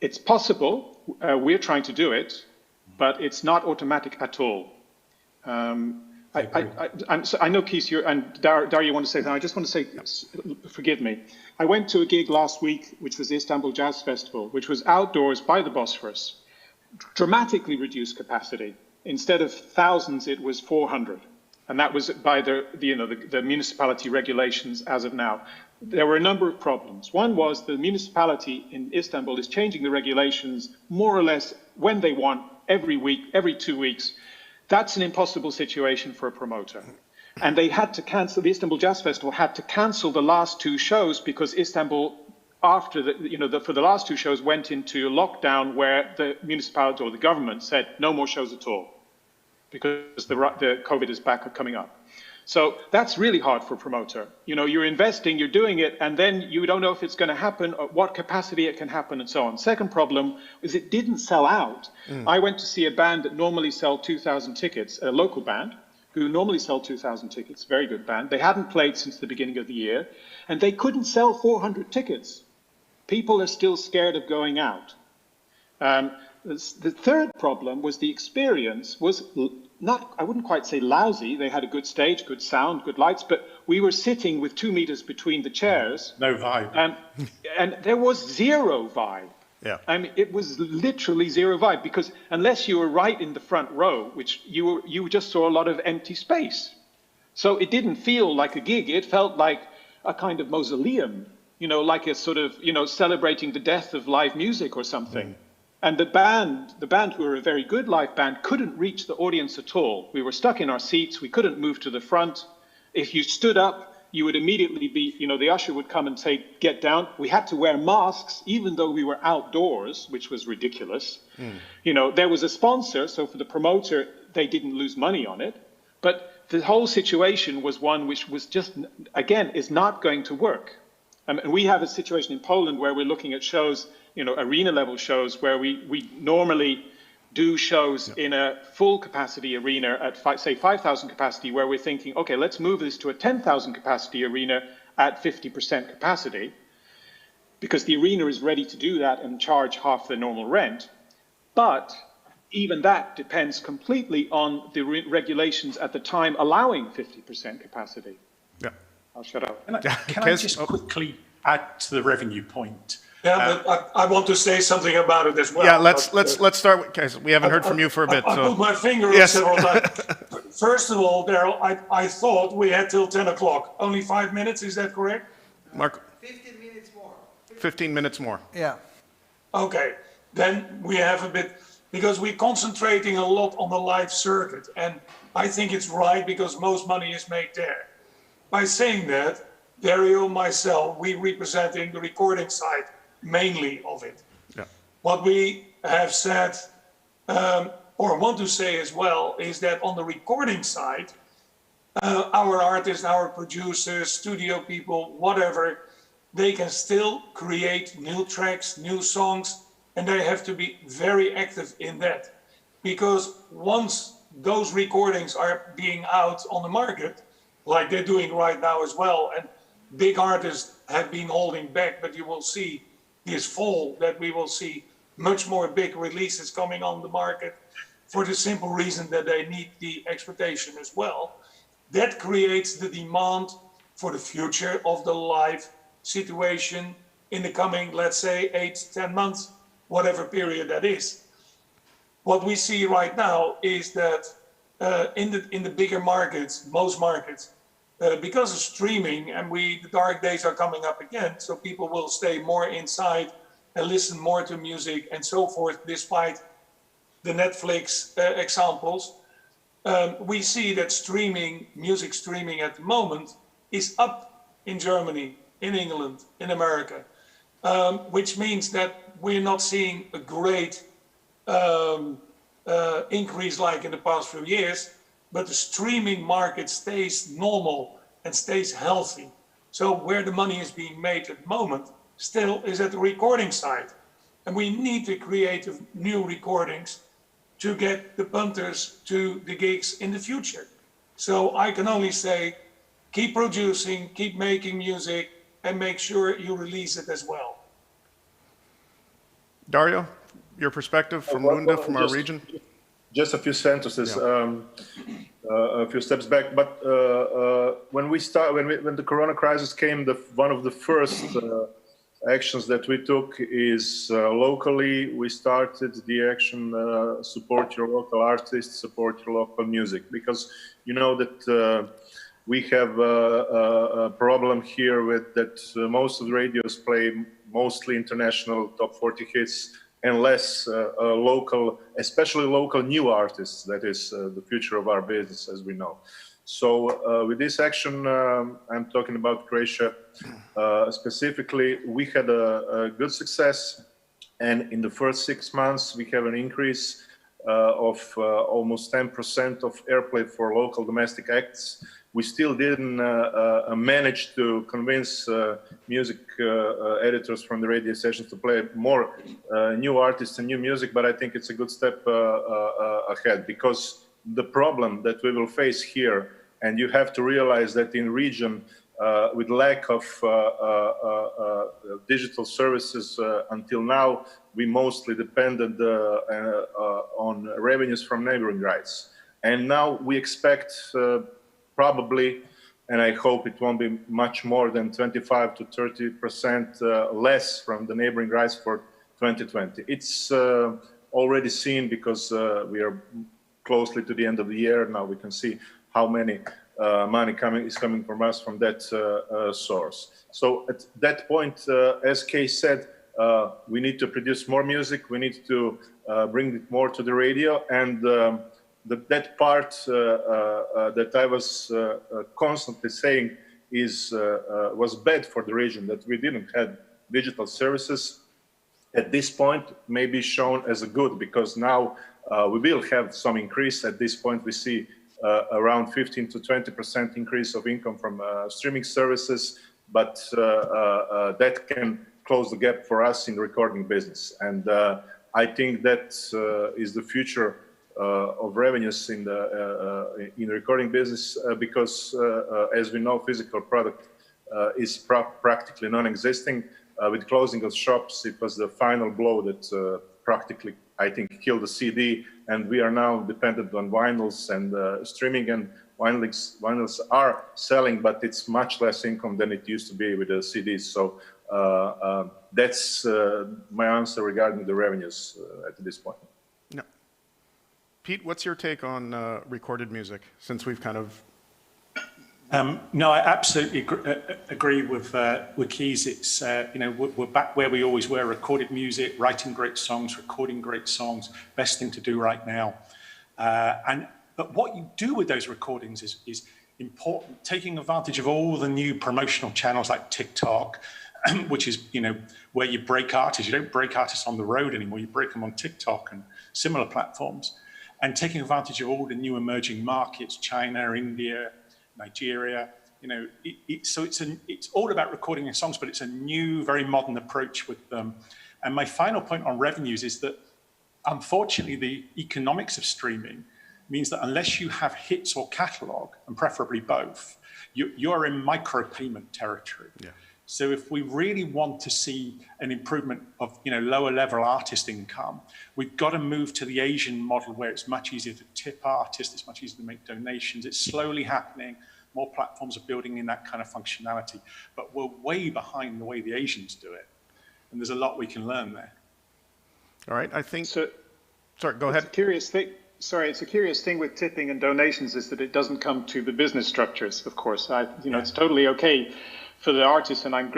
It's possible, we're trying to do it, but it's not automatic at all. I know, Kees, and Dario, you want to say that. I just want to say, forgive me. I went to a gig last week, which was the Istanbul Jazz Festival, which was outdoors by the Bosphorus, dramatically reduced capacity. Instead of thousands, it was 400. And that was by the municipality regulations as of now. There were a number of problems. One was the municipality in Istanbul is changing the regulations more or less when they want, every week, every 2 weeks. That's an impossible situation for a promoter. And they had to cancel, the Istanbul Jazz Festival had to cancel the last 2 shows because Istanbul, after for the last 2 shows, went into lockdown where the municipality or the government said no more shows at all because the COVID is back coming up. So that's really hard for a promoter. You know, you're investing, you're doing it, and then you don't know if it's going to happen, or what capacity it can happen, and so on. Second problem is it didn't sell out. I went to see a band that normally sell 2,000 tickets, a local band, who normally sell 2,000 tickets, very good band. They hadn't played since the beginning of the year, and they couldn't sell 400 tickets. People are still scared of going out. The third problem was the experience was not, I wouldn't quite say lousy. They had a good stage, good sound, good lights, but we were sitting with 2 meters between the chairs. No vibe. And there was zero vibe. Yeah. I mean, it was literally zero vibe, because unless you were right in the front row, which you just saw a lot of empty space. So it didn't feel like a gig. It felt like a kind of mausoleum, you know, like a sort of, you know, celebrating the death of live music or something. And the band, who were a very good live band, couldn't reach the audience at all. We were stuck in our seats. We couldn't move to the front. If you stood up, you would immediately be, you know, the usher would come and say, get down. We had to wear masks, even though we were outdoors, which was ridiculous. You know, there was a sponsor, so for the promoter, they didn't lose money on it. But the whole situation was one which was just, again, is not going to work. And we have a situation in Poland where we're looking at shows, you know, arena level shows, where we normally do shows in a full capacity arena at say 5,000 capacity, where we're thinking, okay, let's move this to a 10,000 capacity arena at 50% capacity, because the arena is ready to do that and charge half the normal rent. But even that depends completely on the regulations at the time allowing 50% capacity. Yeah. I'll shut up. Can I just quickly add to the revenue point? Yeah, but I want to say something about it as well. Yeah, let's start with, guys, we haven't heard from you for a bit. I So put my finger Yes. up several times. First of all, Daryl, I thought we had till 10 o'clock. Only 5 minutes, is that correct? Mark, 15 minutes more. 15 minutes more. Yeah. Okay, then we have a bit, because we're concentrating a lot on the live circuit, and I think it's right because most money is made there. By saying that, Dario, myself, we representing the recording side mainly of it. Yeah. What we have said, or want to say as well, is that on the recording side, our artists, our producers, studio people, whatever, they can still create new tracks, new songs, and they have to be very active in that. Because once those recordings are being out on the market, like they're doing right now as well, and big artists have been holding back, but you will see this fall that we will see much more big releases coming on the market for the simple reason that they need the exploitation as well. That creates the demand for the future of the live situation in the coming, let's say, 8 to 10 months, whatever period that is. What we see right now is that in the bigger markets, most markets, because of streaming, and the dark days are coming up again, so people will stay more inside and listen more to music and so forth, despite the Netflix examples. We see that streaming, music streaming at the moment, is up in Germany, in England, in America, which means that we're not seeing a great increase like in the past few years, but the streaming market stays normal and stays healthy. So where the money is being made at the moment still is at the recording side. And we need to create new recordings to get the punters to the gigs in the future. So I can only say, keep producing, keep making music, and make sure you release it as well. Dario, your perspective from Runda, from our region? Just a few sentences, Yeah. a few steps back. But when the Corona crisis came, one of the first actions that we took is locally we started the action support your local artists, support your local music, because you know that we have a problem here with that most of the radios play mostly international top 40 hits and less local, especially local new artists. That is the future of our business, as we know. So with this action, I'm talking about Croatia specifically, we had a good success. And in the first 6 months, we have an increase of almost 10% of airplay for local domestic acts. We still didn't manage to convince music editors from the radio stations to play more new artists and new music, but I think it's a good step ahead, because the problem that we will face here, and you have to realize that in region with lack of digital services until now, we mostly depended on revenues from neighboring rights. And now we expect probably, and I hope it won't be much more than 25 to 30% less from the neighboring rights for 2020. It's already seen because we are closely to the end of the year. Now we can see how many money is coming from us from that source. So at that point, as Kees said, we need to produce more music. We need to bring it more to the radio, and that part that I was constantly saying was bad for the region, that we didn't have digital services. At this point, may be shown as a good, because now we will have some increase. At this point, we see around 15 to 20% increase of income from streaming services, but that can close the gap for us in the recording business. And I think that is the future of revenues in the recording business, because as we know, physical product is practically non-existing. With closing of shops, it was the final blow that practically, I think, killed the CD, and we are now dependent on vinyls and streaming, and vinyls are selling, but it's much less income than it used to be with the CDs. So That's my answer regarding the revenues at this point. No. Pete, what's your take on recorded music, since we've kind of... No, I absolutely agree with Kees. It's, we're back where we always were, recorded music, writing great songs, recording great songs, best thing to do right now. But what you do with those recordings is important, taking advantage of all the new promotional channels like TikTok, which is, where you break artists. You don't break artists on the road anymore, you break them on TikTok and similar platforms. And taking advantage of all the new emerging markets, China, India, Nigeria, so it's all about recording your songs, but it's a new, very modern approach with them. And my final point on revenues is that, unfortunately, the economics of streaming means that unless you have hits or catalog, and preferably both, you're in micropayment territory. Yeah. So if we really want to see an improvement of lower level artist income, we've got to move to the Asian model where it's much easier to tip artists, it's much easier to make donations. It's slowly happening. More platforms are building in that kind of functionality, but we're way behind the way the Asians do it. And there's a lot we can learn there. All right, I think... Sorry, go ahead. It's a curious thing with tipping and donations is that it doesn't come to the business structures, of course. It's totally okay for the artists, and I'm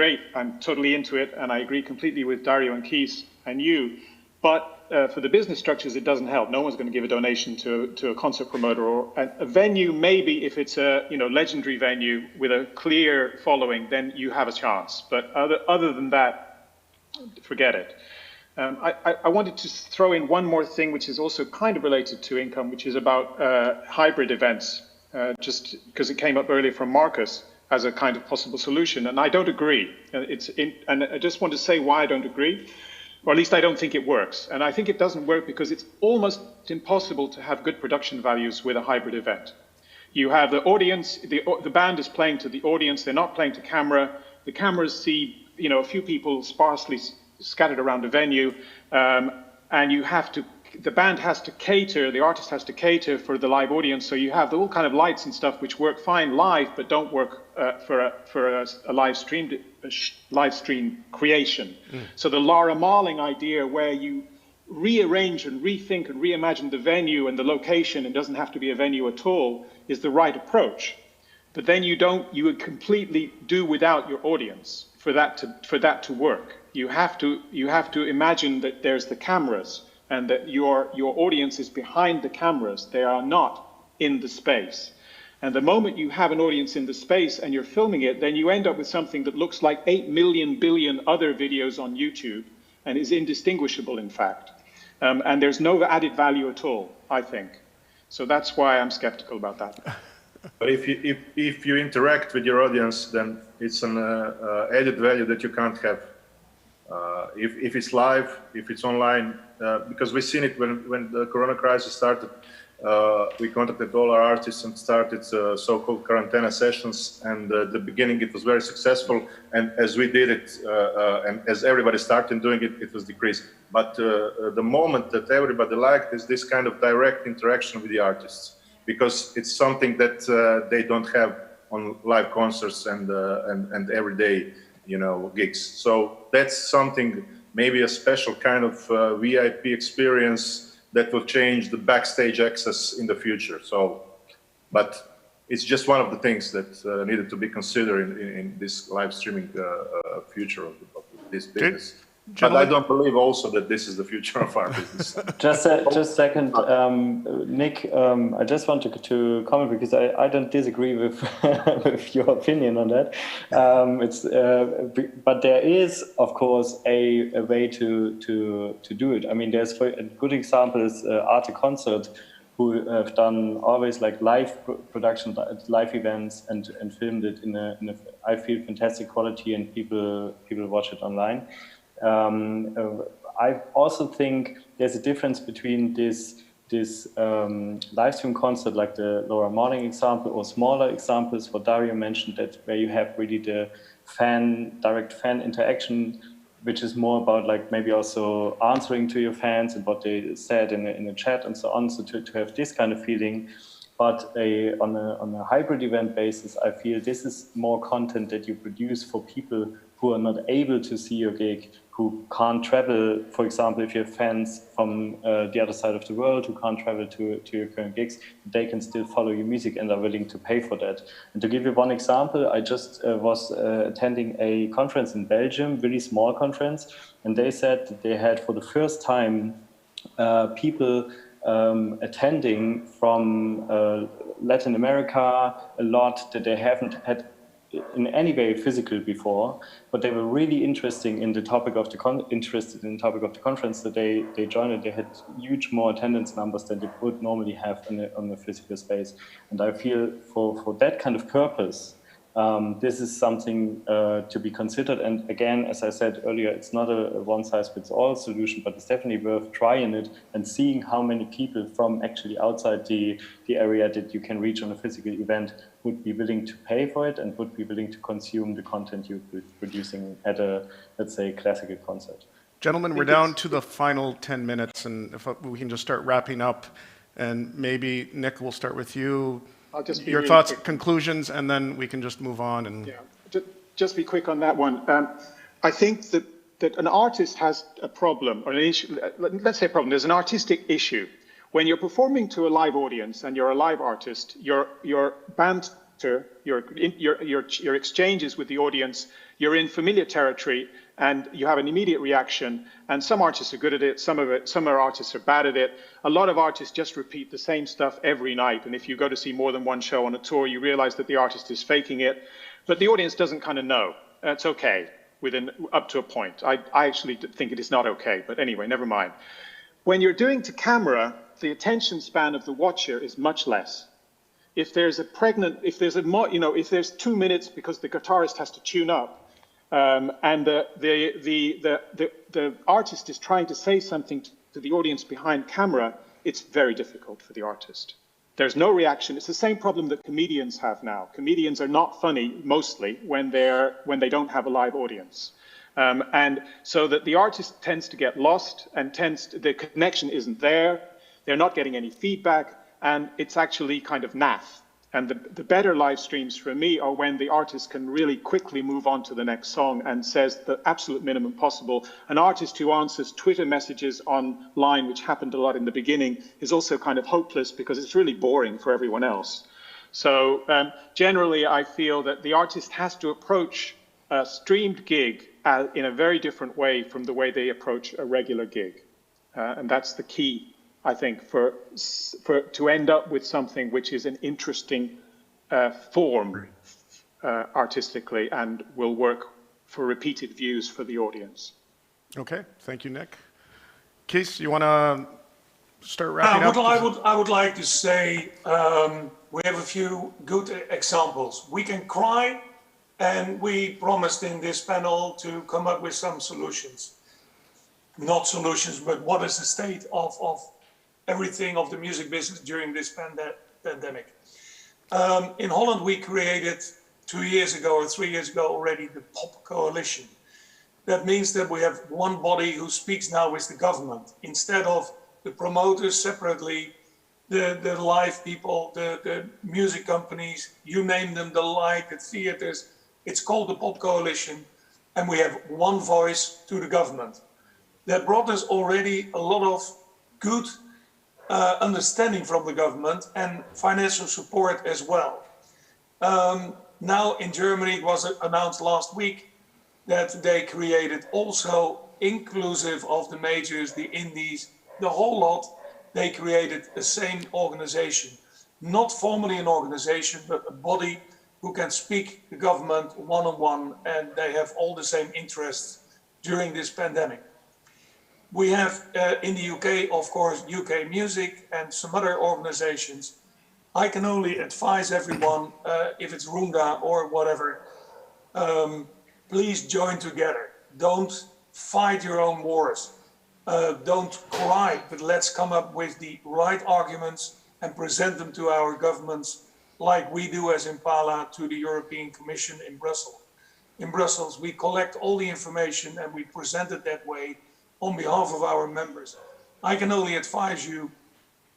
totally into it, and I agree completely with Dario and Kees and you, but for the business structures, it doesn't help. No one's going to give a donation to a concert promoter or a venue. Maybe if it's a legendary venue with a clear following, then you have a chance. But other than that, forget it. I wanted to throw in one more thing, which is also kind of related to income, which is about hybrid events, just because it came up earlier from Marcus as a kind of possible solution, and I don't agree. And I just want to say why I don't agree, or at least I don't think it works. And I think it doesn't work because it's almost impossible to have good production values with a hybrid event. You have the audience, the band is playing to the audience, they're not playing to camera. The cameras see, a few people sparsely scattered around the venue, and the band has to cater, the artist has to cater for the live audience, so you have all kind of lights and stuff which work fine live, but don't work for a live stream creation. So the Laura Marling idea, where you rearrange and rethink and reimagine the venue and the location, it doesn't have to be a venue at all, is the right approach. But then you would completely do without your audience for that to work. You have to imagine that there's the cameras, and that your audience is behind the cameras. They are not in the space. And the moment you have an audience in the space and you're filming it, then you end up with something that looks like 8 million billion other videos on YouTube and is indistinguishable, in fact. And there's no added value at all, I think. So that's why I'm skeptical about that. But if you interact with your audience, then it's an added value that you can't have. If it's live, if it's online, because we've seen it when the Corona crisis started, we contacted all our artists and started so-called quarantena sessions, and at the beginning it was very successful, and as we did it, and as everybody started doing it, it was decreased. But the moment that everybody liked is this kind of direct interaction with the artists, because it's something that they don't have on live concerts and everyday gigs. So that's something, maybe a special kind of VIP experience that will change the backstage access in the future. So, but it's just one of the things that needed to be considered in this live streaming future of this business. But I don't believe also that this is the future of our business. Just a second, Nick. I just wanted to comment because I don't disagree with with your opinion on that. But there is, of course, a way to do it. I mean, there's a good example is Arte Concert, who have done always like live production, live events, and filmed it in a I feel fantastic quality, and people watch it online. I also think there's a difference between this live stream concert, like the Laura Marling example, or smaller examples what Dario mentioned, that where you have really the direct fan interaction, which is more about like maybe also answering to your fans and what they said in the chat and so on. So to have this kind of feeling, but on a hybrid event basis, I feel this is more content that you produce for people who are not able to see your gig, who can't travel. For example, if you have fans from the other side of the world who can't travel to your current gigs, they can still follow your music and are willing to pay for that. And to give you one example, I just was attending a conference in Belgium, really small conference, and they said that they had for the first time people attending from Latin America a lot that they haven't had in any way physical before, but they were really interested in the topic of the conference that they joined, and they had huge more attendance numbers than they would normally have on a physical space. And I feel for that kind of purpose, this is something to be considered. And again, as I said earlier, it's not a one-size-fits-all solution, but it's definitely worth trying it and seeing how many people from actually outside the area that you can reach on a physical event would be willing to pay for it and would be willing to consume the content you're producing at a, let's say, classical concert. Gentlemen, we're down to the final 10 minutes, and if we can just start wrapping up, and maybe, Nick, we'll start with you. I'll just be your really thoughts, quick. Conclusions, and then we can just move on. And yeah, just be quick on that one. I think that an artist has a problem, or an issue. Let's say a problem. There's an artistic issue when you're performing to a live audience and you're a live artist. Your banter, your exchanges with the audience, you're in familiar territory, and you have an immediate reaction. And some artists are good at it. Some artists are bad at it. A lot of artists just repeat the same stuff every night. And if you go to see more than one show on a tour, you realize that the artist is faking it. But the audience doesn't kind of know. It's okay up to a point. I actually think it is not okay. But anyway, never mind. When you're doing to camera, the attention span of the watcher is much less. If there's 2 minutes because the guitarist has to tune up, and the artist is trying to say something to the audience behind camera, it's very difficult for the artist. There's no reaction. It's the same problem that comedians have now. Comedians are not funny mostly when they don't have a live audience. And so that the artist tends to get lost and the connection isn't there. They're not getting any feedback, and it's actually kind of naff. And the better live streams for me are when the artist can really quickly move on to the next song and says the absolute minimum possible. An artist who answers Twitter messages online, which happened a lot in the beginning, is also kind of hopeless because it's really boring for everyone else. So generally, I feel that the artist has to approach a streamed gig in a very different way from the way they approach a regular gig. And that's the key, I think, to end up with something which is an interesting form artistically and will work for repeated views for the audience. Okay, thank you, Nick. Kees, you want to start wrapping up? I would like to say we have a few good examples. We can cry, and we promised in this panel to come up with some solutions. Not solutions, but what is the state of everything of the music business during this pandemic. In Holland, we created 2 years ago or 3 years ago already the Pop Coalition. That means that we have one body who speaks now with the government. Instead of the promoters separately, the live people, the music companies, you name them, the light, the theaters, it's called the Pop Coalition, and we have one voice to the government. That brought us already a lot of good understanding from the government and financial support as well. Now in Germany, it was announced last week that they created also inclusive of the majors, the indies, the whole lot, they created the same organization. Not formally an organization, but a body who can speak the government one-on-one, and they have all the same interests during this pandemic. We have in the UK, of course, UK Music and some other organizations. I can only advise everyone, if it's Runda or whatever, please join together. Don't fight your own wars. Don't cry, but let's come up with the right arguments and present them to our governments like we do as Impala to the European Commission in Brussels. In Brussels, we collect all the information and we present it that way on behalf of our members. I can only advise you,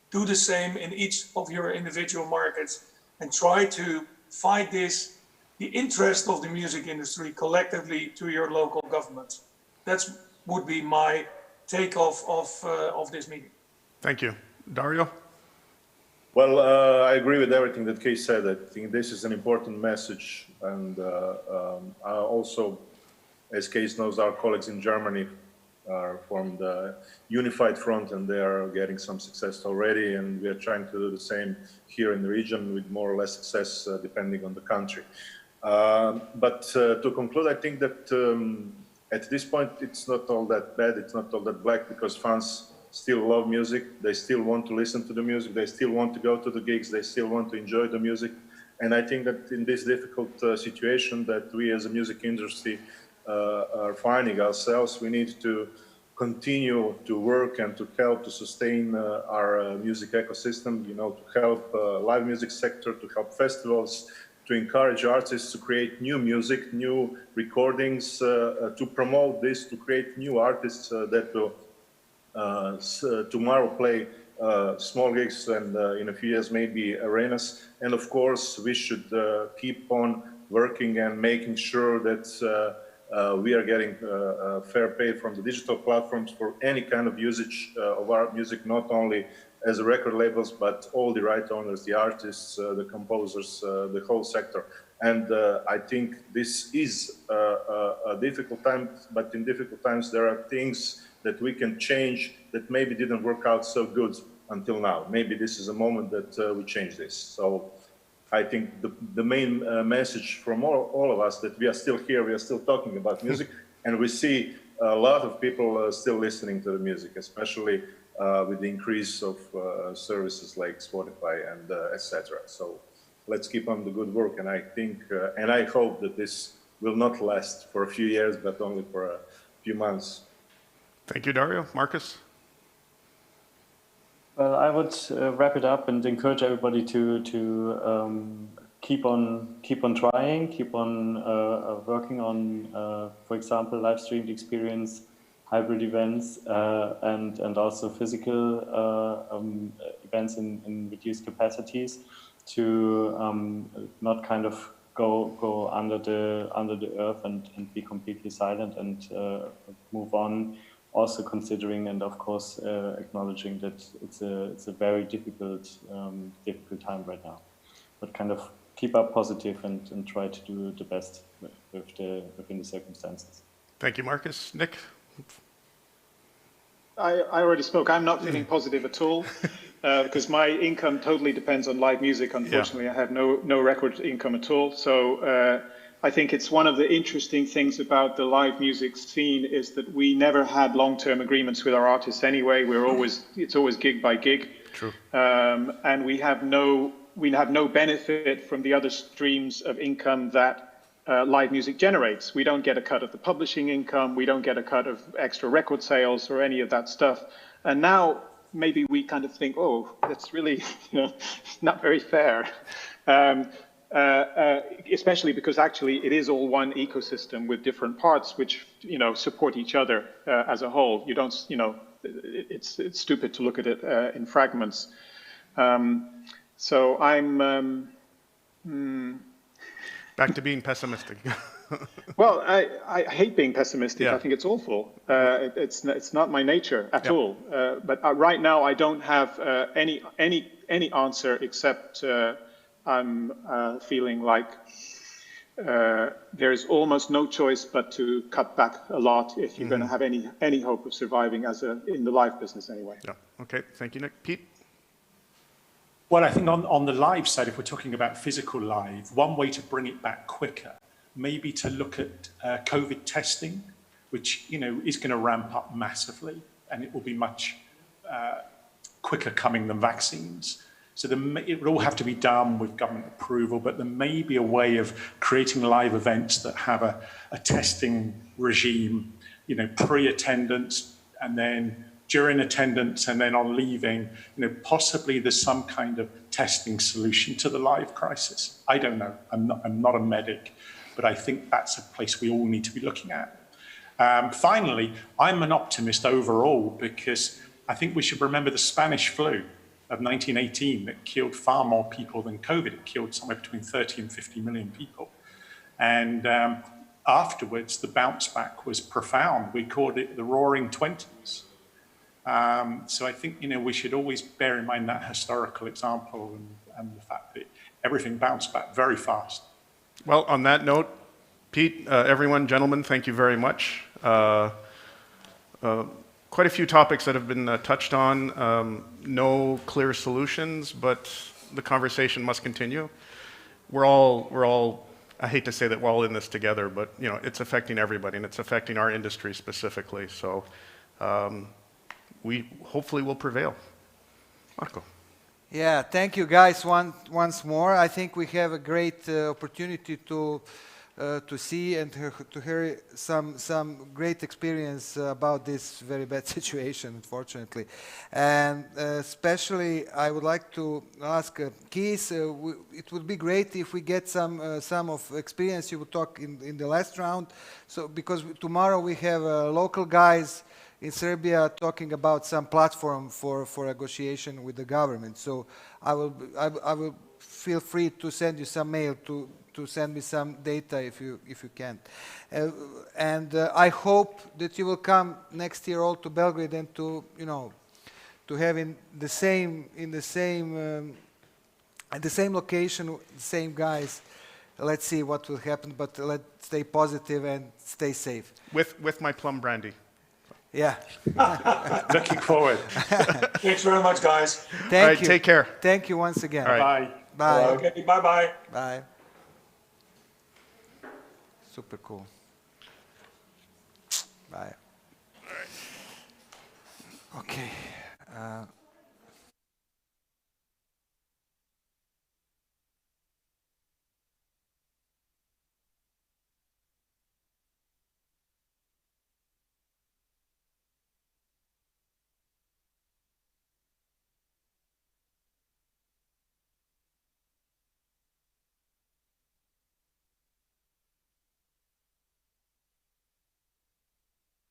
do the same in each of your individual markets and try to fight this the interest of the music industry collectively to your local government. That would be my take of this meeting. Thank you. Dario? Well, I agree with everything that Kees said. I think this is an important message. And also, as Kees knows, our colleagues in Germany are formed a unified front, and they are getting some success already. And we are trying to do the same here in the region with more or less success, depending on the country. But to conclude, I think that at this point, it's not all that bad. It's not all that black, because fans still love music. They still want to listen to the music. They still want to go to the gigs. They still want to enjoy the music. And I think that in this difficult situation that we as a music industry are finding ourselves, we need to continue to work and to help to sustain our music ecosystem, you know, to help live music sector, to help festivals, to encourage artists to create new music, new recordings, to promote this, to create new artists that will tomorrow play small gigs and in a few years maybe arenas. And of course, we should keep on working and making sure that we are getting fair pay from the digital platforms for any kind of usage of our music, not only as record labels, but all the right owners, the artists, the composers, the whole sector. And I think this is a difficult time, but in difficult times there are things that we can change that maybe didn't work out so good until now. Maybe this is a moment that we change this. So I think the main message from all of us that we are still here, we are still talking about music, and we see a lot of people still listening to the music, especially with the increase of services like Spotify and etc. So let's keep on the good work, and I think and I hope that this will not last for a few years, but only for a few months. Thank you, Dario. Marcus? Well, I would wrap it up and encourage everybody to keep on trying, keep on working on, for example, live streamed experience, hybrid events, and also physical events in reduced capacities, to not kind of go under the earth and be completely silent, and move on. Also considering and of course acknowledging that it's a very difficult time right now, but kind of keep up positive and try to do the best within the circumstances. Thank you, Marcus. Nick? I already spoke. I'm not feeling positive at all because my income totally depends on live music. Unfortunately, I have no record income at all. So I think it's one of the interesting things about the live music scene is that we never had long-term agreements with our artists anyway. It's always gig by gig. True. And we have no benefit from the other streams of income that live music generates. We don't get a cut of the publishing income. We don't get a cut of extra record sales or any of that stuff. And now maybe we kind of think, oh, that's really not very fair. Especially because actually it is all one ecosystem with different parts which support each other as a whole. You don't, it's stupid to look at it in fragments. So I'm back to being pessimistic. Well, I hate being pessimistic. Yeah. I think it's awful. It's not my nature at all. But right now I don't have any answer except. I'm feeling like there is almost no choice but to cut back a lot if you're going to have any hope of surviving in the live business anyway. Yeah. Okay. Thank you, Nick. Pete? Well, I think on the live side, if we're talking about physical live, one way to bring it back quicker, maybe to look at COVID testing, which is going to ramp up massively, and it will be much quicker coming than vaccines. So it would all have to be done with government approval, but there may be a way of creating live events that have a testing regime, pre-attendance and then during attendance and then on leaving. Possibly there's some kind of testing solution to the live crisis. I don't know. I'm not a medic, but I think that's a place we all need to be looking at. Finally, I'm an optimist overall because I think we should remember the Spanish flu of 1918 that killed far more people than COVID. It killed somewhere between 30 and 50 million people. And afterwards, the bounce back was profound. We called it the Roaring Twenties. So I think, we should always bear in mind that historical example and the fact that everything bounced back very fast. Well, on that note, Pete, everyone, gentlemen, thank you very much. Quite a few topics that have been touched on. No clear solutions, but the conversation must continue. We're all, I hate to say that we're all in this together, but it's affecting everybody, and it's affecting our industry specifically. So we hopefully will prevail. Marco. Yeah, thank you guys once more. I think we have a great opportunity to see and to hear some great experience about this very bad situation, unfortunately. And especially, I would like to ask Kees, it would be great if we get some of experience you would talk in the last round. So because tomorrow we have local guys in Serbia talking about some platform for negotiation with the government. So I will feel free to send you some mail to send me some data if you can. And I hope that you will come next year all to Belgrade and to have at the same location, the same guys. Let's see what will happen, but let's stay positive and stay safe. With my plum brandy. Yeah. Looking forward. Thanks very much, guys. Thank All right, you. take care. Thank you once again. All right. Bye. Bye. Okay, bye-bye. Bye. Super cool. Bye. Okay.